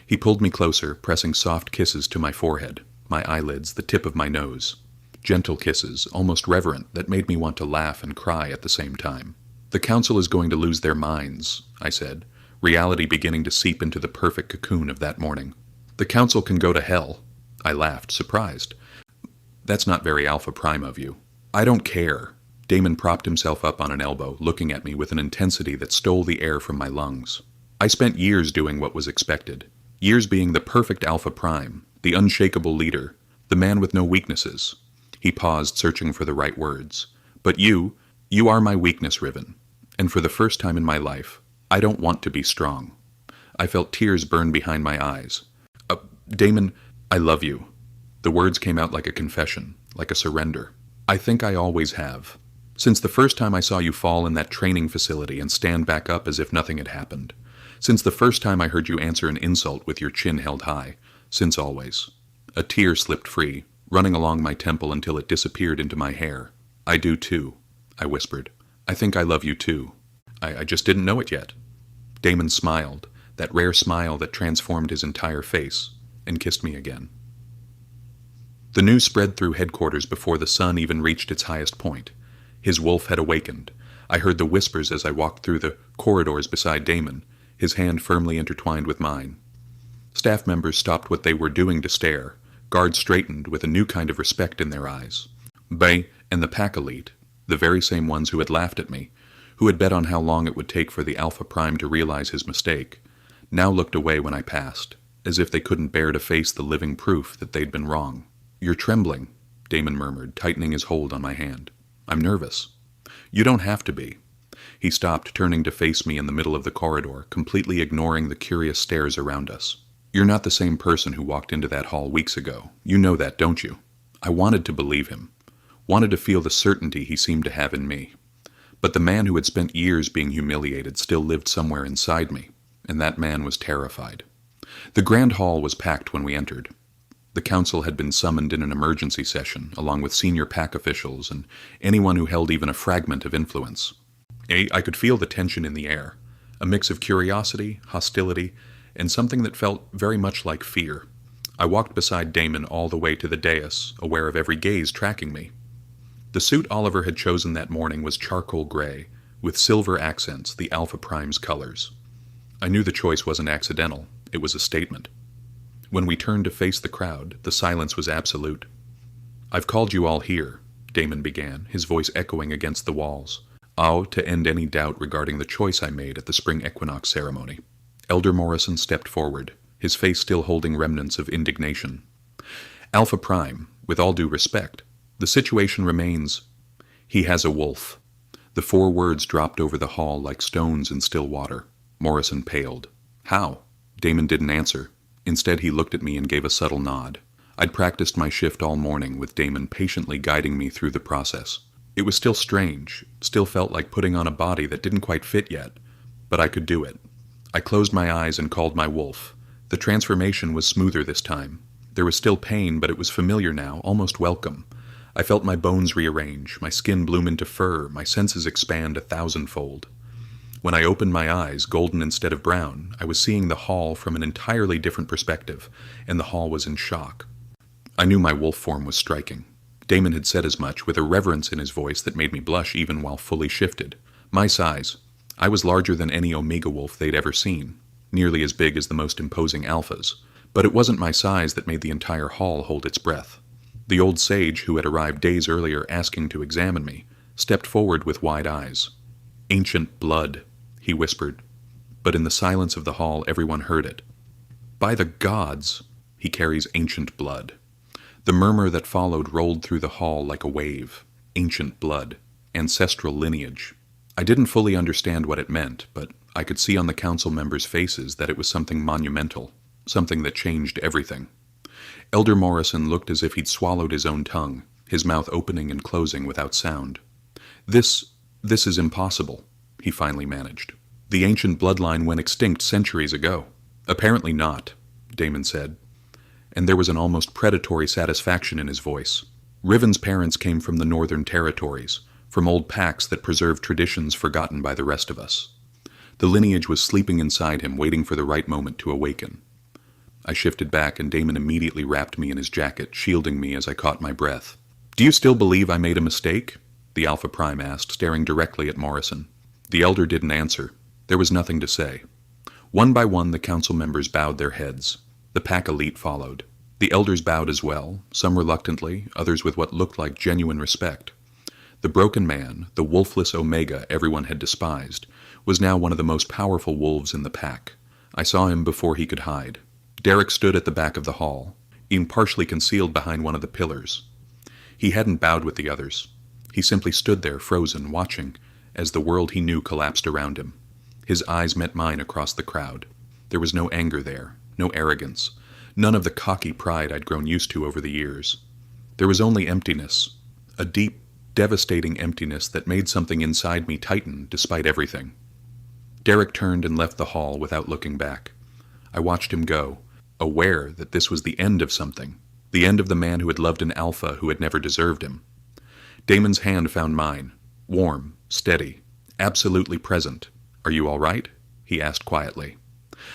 He pulled me closer, pressing soft kisses to my forehead, my eyelids, the tip of my nose. Gentle kisses, almost reverent, that made me want to laugh and cry at the same time. The council is going to lose their minds, I said, reality beginning to seep into the perfect cocoon of that morning. The council can go to hell. I laughed, surprised. That's not very Alpha Prime of you. I don't care. Damon propped himself up on an elbow, looking at me with an intensity that stole the air from my lungs. I spent years doing what was expected. Years being the perfect Alpha Prime, the unshakable leader, the man with no weaknesses. He paused, searching for the right words. But you are my weakness, Riven. And for the first time in my life, I don't want to be strong. I felt tears burn behind my eyes. Damon, I love you. The words came out like a confession, like a surrender. I think I always have. Since the first time I saw you fall in that training facility and stand back up as if nothing had happened. Since the first time I heard you answer an insult with your chin held high. Since always. A tear slipped free, running along my temple until it disappeared into my hair. I do too, I whispered. I think I love you too. I just didn't know it yet. Damon smiled, that rare smile that transformed his entire face, and kissed me again. The news spread through headquarters before the sun even reached its highest point. His wolf had awakened. I heard the whispers as I walked through the corridors beside Damon, his hand firmly intertwined with mine. Staff members stopped what they were doing to stare. Guards straightened with a new kind of respect in their eyes. Bay and the pack elite, The very same ones who had laughed at me, who had bet on how long it would take for the Alpha Prime to realize his mistake, now looked away when I passed, as if they couldn't bear to face the living proof that they'd been wrong. "You're trembling," Damon murmured, tightening his hold on my hand. "I'm nervous." "You don't have to be." He stopped, turning to face me in the middle of the corridor, completely ignoring the curious stares around us. "You're not the same person who walked into that hall weeks ago. You know that, don't you?" I wanted to believe him, wanted to feel the certainty he seemed to have in me. But the man who had spent years being humiliated still lived somewhere inside me, and that man was terrified. The grand hall was packed when we entered. The council had been summoned in an emergency session, along with senior pack officials and anyone who held even a fragment of influence. I could feel the tension in the air, a mix of curiosity, hostility, and something that felt very much like fear. I walked beside Damon all the way to the dais, aware of every gaze tracking me. The suit Oliver had chosen that morning was charcoal gray, with silver accents, the Alpha Prime's colors. I knew the choice wasn't accidental. It was a statement. When we turned to face the crowd, the silence was absolute. "I've called you all here," Damon began, his voice echoing against the walls. To end any doubt regarding the choice I made at the spring equinox ceremony." Elder Morrison stepped forward, his face still holding remnants of indignation. "Alpha Prime, with all due respect, the situation remains, he has a wolf." The 4 words dropped over the hall like stones in still water. Morrison paled. "How?" Damon didn't answer. Instead, he looked at me and gave a subtle nod. I'd practiced my shift all morning, with Damon patiently guiding me through the process. It was still strange, still felt like putting on a body that didn't quite fit yet, but I could do it. I closed my eyes and called my wolf. The transformation was smoother this time. There was still pain, but it was familiar now, almost welcome. I felt my bones rearrange, my skin bloom into fur, my senses expand 1,000-fold. When I opened my eyes, golden instead of brown, I was seeing the hall from an entirely different perspective, and the hall was in shock. I knew my wolf form was striking. Damon had said as much, with a reverence in his voice that made me blush even while fully shifted. My size. I was larger than any Omega wolf they'd ever seen, nearly as big as the most imposing alphas, but it wasn't my size that made the entire hall hold its breath. The old sage, who had arrived days earlier asking to examine me, stepped forward with wide eyes. "Ancient blood," he whispered, but in the silence of the hall everyone heard it. "By the gods, he carries ancient blood." The murmur that followed rolled through the hall like a wave. Ancient blood. Ancestral lineage. I didn't fully understand what it meant, but I could see on the council members' faces that it was something monumental, something that changed everything. Elder Morrison looked as if he'd swallowed his own tongue, his mouth opening and closing without sound. This is impossible," he finally managed. "The ancient bloodline went extinct centuries ago." "Apparently not," Damon said, and there was an almost predatory satisfaction in his voice. "Riven's parents came from the Northern Territories, from old packs that preserved traditions forgotten by the rest of us. The lineage was sleeping inside him, waiting for the right moment to awaken." I shifted back, and Damon immediately wrapped me in his jacket, shielding me as I caught my breath. "Do you still believe I made a mistake?" the Alpha Prime asked, staring directly at Morrison. The elder didn't answer. There was nothing to say. One by one, the council members bowed their heads. The pack elite followed. The elders bowed as well, some reluctantly, others with what looked like genuine respect. The broken man, the wolfless Omega everyone had despised, was now one of the most powerful wolves in the pack. I saw him before he could hide. Derek stood at the back of the hall, being partially concealed behind one of the pillars. He hadn't bowed with the others. He simply stood there, frozen, watching, as the world he knew collapsed around him. His eyes met mine across the crowd. There was no anger there, no arrogance, none of the cocky pride I'd grown used to over the years. There was only emptiness, a deep, devastating emptiness that made something inside me tighten despite everything. Derek turned and left the hall without looking back. I watched him go, aware that this was the end of something, the end of the man who had loved an alpha who had never deserved him. Damon's hand found mine, warm, steady, absolutely present. "Are you all right?" he asked quietly.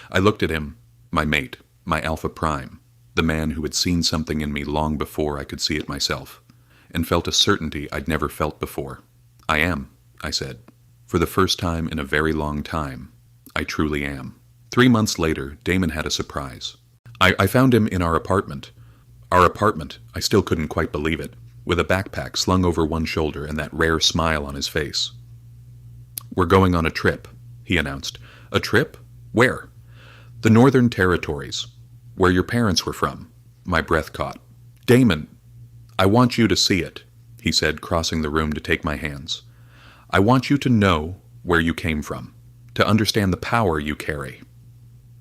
I looked at him, my mate, my Alpha Prime, the man who had seen something in me long before I could see it myself, and felt a certainty I'd never felt before. "I am," I said. "For the first time in a very long time, I truly am." 3 months later, Damon had a surprise. I found him in our apartment. I still couldn't quite believe it. with a backpack slung over one shoulder and that rare smile on his face. "We're going on a trip," he announced. "A trip? Where?" "The Northern Territories, where your parents were from." My breath caught. "Damon, I want you to see it," he said, crossing the room to take my hands. "I want you to know where you came from, to understand the power you carry."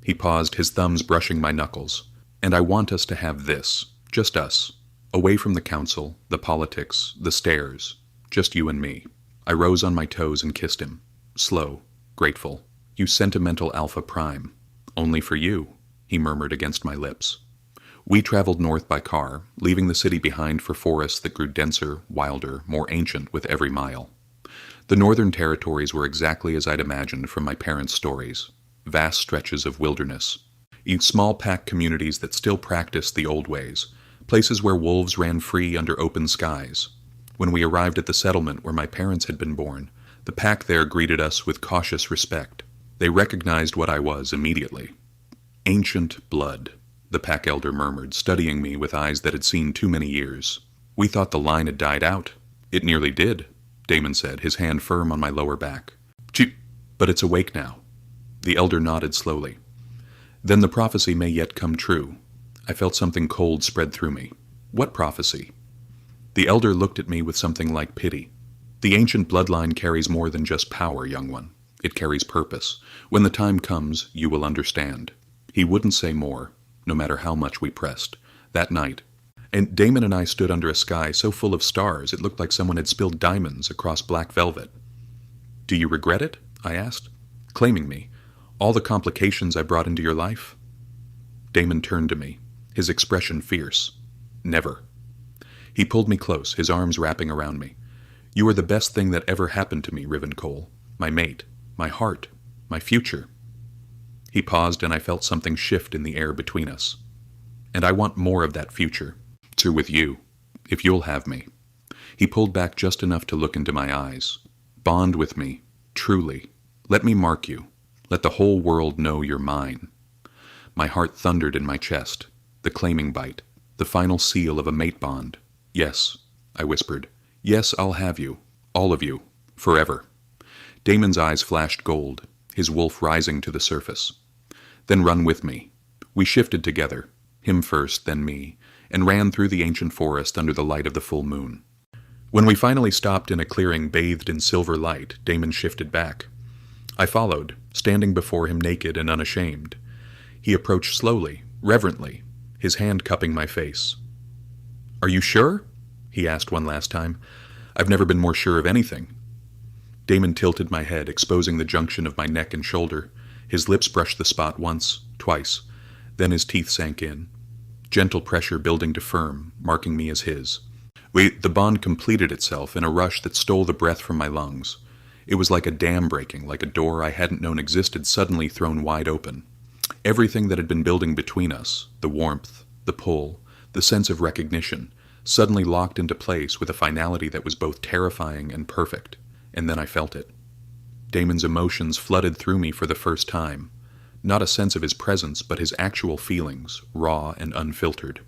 He paused, his thumbs brushing my knuckles. "And I want us to have this, just us, away from the council, the politics, the stairs, just you and me." I rose on my toes and kissed him, slow, grateful. "You sentimental Alpha Prime. Only for you," he murmured against my lips. We traveled north by car, leaving the city behind for forests that grew denser, wilder, more ancient with every mile. The Northern Territories were exactly as I'd imagined from my parents' stories. Vast stretches of wilderness. Small pack communities that still practiced the old ways. Places where wolves ran free under open skies. When we arrived at the settlement where my parents had been born, the pack there greeted us with cautious respect. They recognized what I was immediately. "Ancient blood," the pack elder murmured, studying me with eyes that had seen too many years. "We thought the line had died out." "It nearly did," Damon said, his hand firm on my lower back. "But it's awake now." The elder nodded slowly. "Then the prophecy may yet come true." I felt something cold spread through me. "What prophecy?" The elder looked at me with something like pity. "The ancient bloodline carries more than just power, young one. It carries purpose. When the time comes, you will understand." He wouldn't say more, no matter how much we pressed. That night, and Damon and I stood under a sky so full of stars it looked like someone had spilled diamonds across black velvet. "Do you regret it?" I asked. "Claiming me? All the complications I brought into your life?" Damon turned to me, his expression fierce. "Never." He pulled me close, his arms wrapping around me. "You are the best thing that ever happened to me, Riven Cole. My mate, my heart, my future." He paused and I felt something shift in the air between us. "And I want more of that future. Too with you, if you'll have me." He pulled back just enough to look into my eyes. "Bond with me, truly. Let me mark you. Let the whole world know you're mine." My heart thundered in my chest. The claiming bite. The final seal of a mate bond. "Yes," I whispered. "Yes, I'll have you. All of you. Forever." Damon's eyes flashed gold, his wolf rising to the surface. "Then run with me." We shifted together, him first, then me, and ran through the ancient forest under the light of the full moon. When we finally stopped in a clearing bathed in silver light, Damon shifted back. I followed, standing before him naked and unashamed. He approached slowly, reverently, his hand cupping my face. "Are you sure?" he asked one last time. "I've never been more sure of anything." Damon tilted my head, exposing the junction of my neck and shoulder. His lips brushed the spot once, twice. Then his teeth sank in. Gentle pressure building to firm, marking me as his. The bond completed itself in a rush that stole the breath from my lungs. It was like a dam breaking, like a door I hadn't known existed suddenly thrown wide open. Everything that had been building between us, the warmth, the pull, the sense of recognition, suddenly locked into place with a finality that was both terrifying and perfect. And then I felt it. Damon's emotions flooded through me for the first time. Not a sense of his presence, but his actual feelings, raw and unfiltered.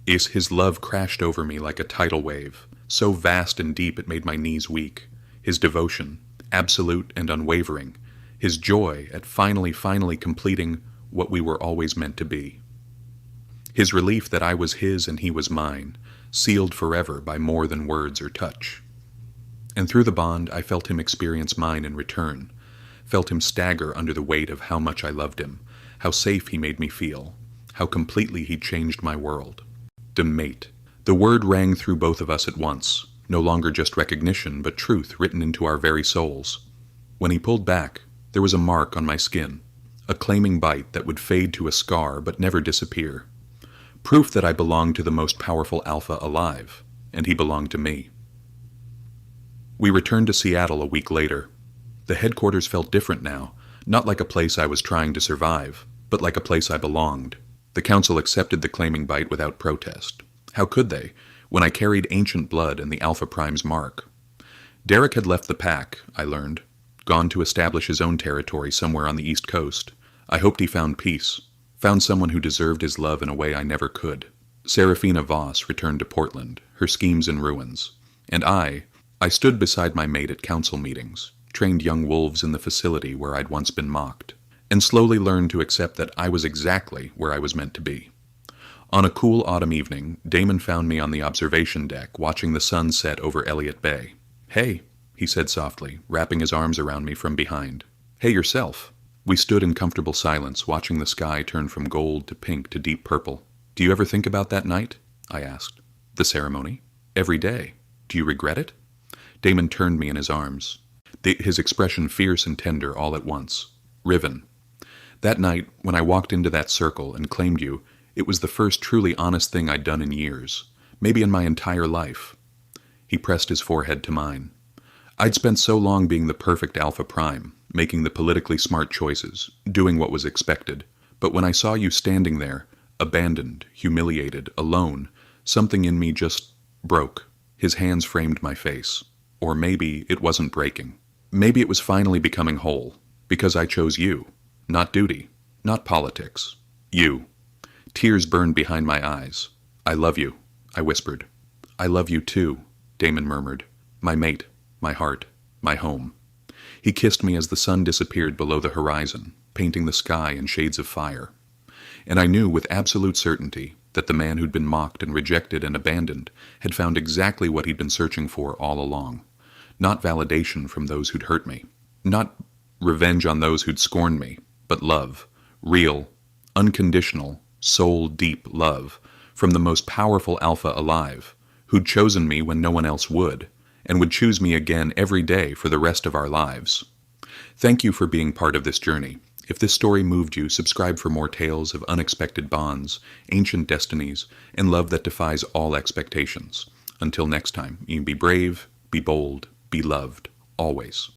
His love crashed over me like a tidal wave, so vast and deep it made my knees weak. His devotion, absolute and unwavering. His joy at finally completing what we were always meant to be. His relief that I was his and he was mine, sealed forever by more than words or touch. And through the bond, I felt him experience mine in return, felt him stagger under the weight of how much I loved him, how safe he made me feel, how completely he changed my world. Mate. The word rang through both of us at once, no longer just recognition, but truth written into our very souls. When he pulled back, there was a mark on my skin, a claiming bite that would fade to a scar but never disappear. Proof that I belonged to the most powerful alpha alive, and he belonged to me. We returned to Seattle a week later. The headquarters felt different now, not like a place I was trying to survive, but like a place I belonged. The council accepted the claiming bite without protest. How could they, when I carried ancient blood and the Alpha Prime's mark? Derek had left the pack, I learned, gone to establish his own territory somewhere on the East Coast. I hoped he found peace, found someone who deserved his love in a way I never could. Serafina Voss returned to Portland, her her schemes in ruins. And I stood beside my mate at council meetings, trained young wolves in the facility where I'd once been mocked, and slowly learned to accept that I was exactly where I was meant to be. On a cool autumn evening, Damon found me on the observation deck watching the sun set over Elliott Bay. "Hey," he said softly, wrapping his arms around me from behind. "Hey yourself." We stood in comfortable silence, watching the sky turn from gold to pink to deep purple. "Do you ever think about that night?" I asked. "The ceremony?" "Every day. Do you regret it?" Damon turned me in his arms, his expression fierce and tender all at once. "Riven. That night, when I walked into that circle and claimed you, it was the first truly honest thing I'd done in years, maybe in my entire life." He pressed his forehead to mine. "I'd spent so long being the perfect Alpha Prime, making the politically smart choices, doing what was expected, but when I saw you standing there, abandoned, humiliated, alone, something in me just broke." His hands framed my face. Or maybe it wasn't breaking. Maybe it was finally becoming whole, because I chose you. Not duty, not politics. You. Tears burned behind my eyes. "I love you," I whispered. "I love you too," Damon murmured. "My mate, my heart, my home." He kissed me as the sun disappeared below the horizon, painting the sky in shades of fire. And I knew with absolute certainty that the man who'd been mocked and rejected and abandoned had found exactly what he'd been searching for all along. Not validation from those who'd hurt me, not revenge on those who'd scorned me, but love, real, unconditional, soul-deep love from the most powerful alpha alive, who'd chosen me when no one else would, and would choose me again every day for the rest of our lives. Thank you for being part of this journey. If this story moved you, subscribe for more tales of unexpected bonds, ancient destinies, and love that defies all expectations. Until next time, you be brave, be bold, be loved, always.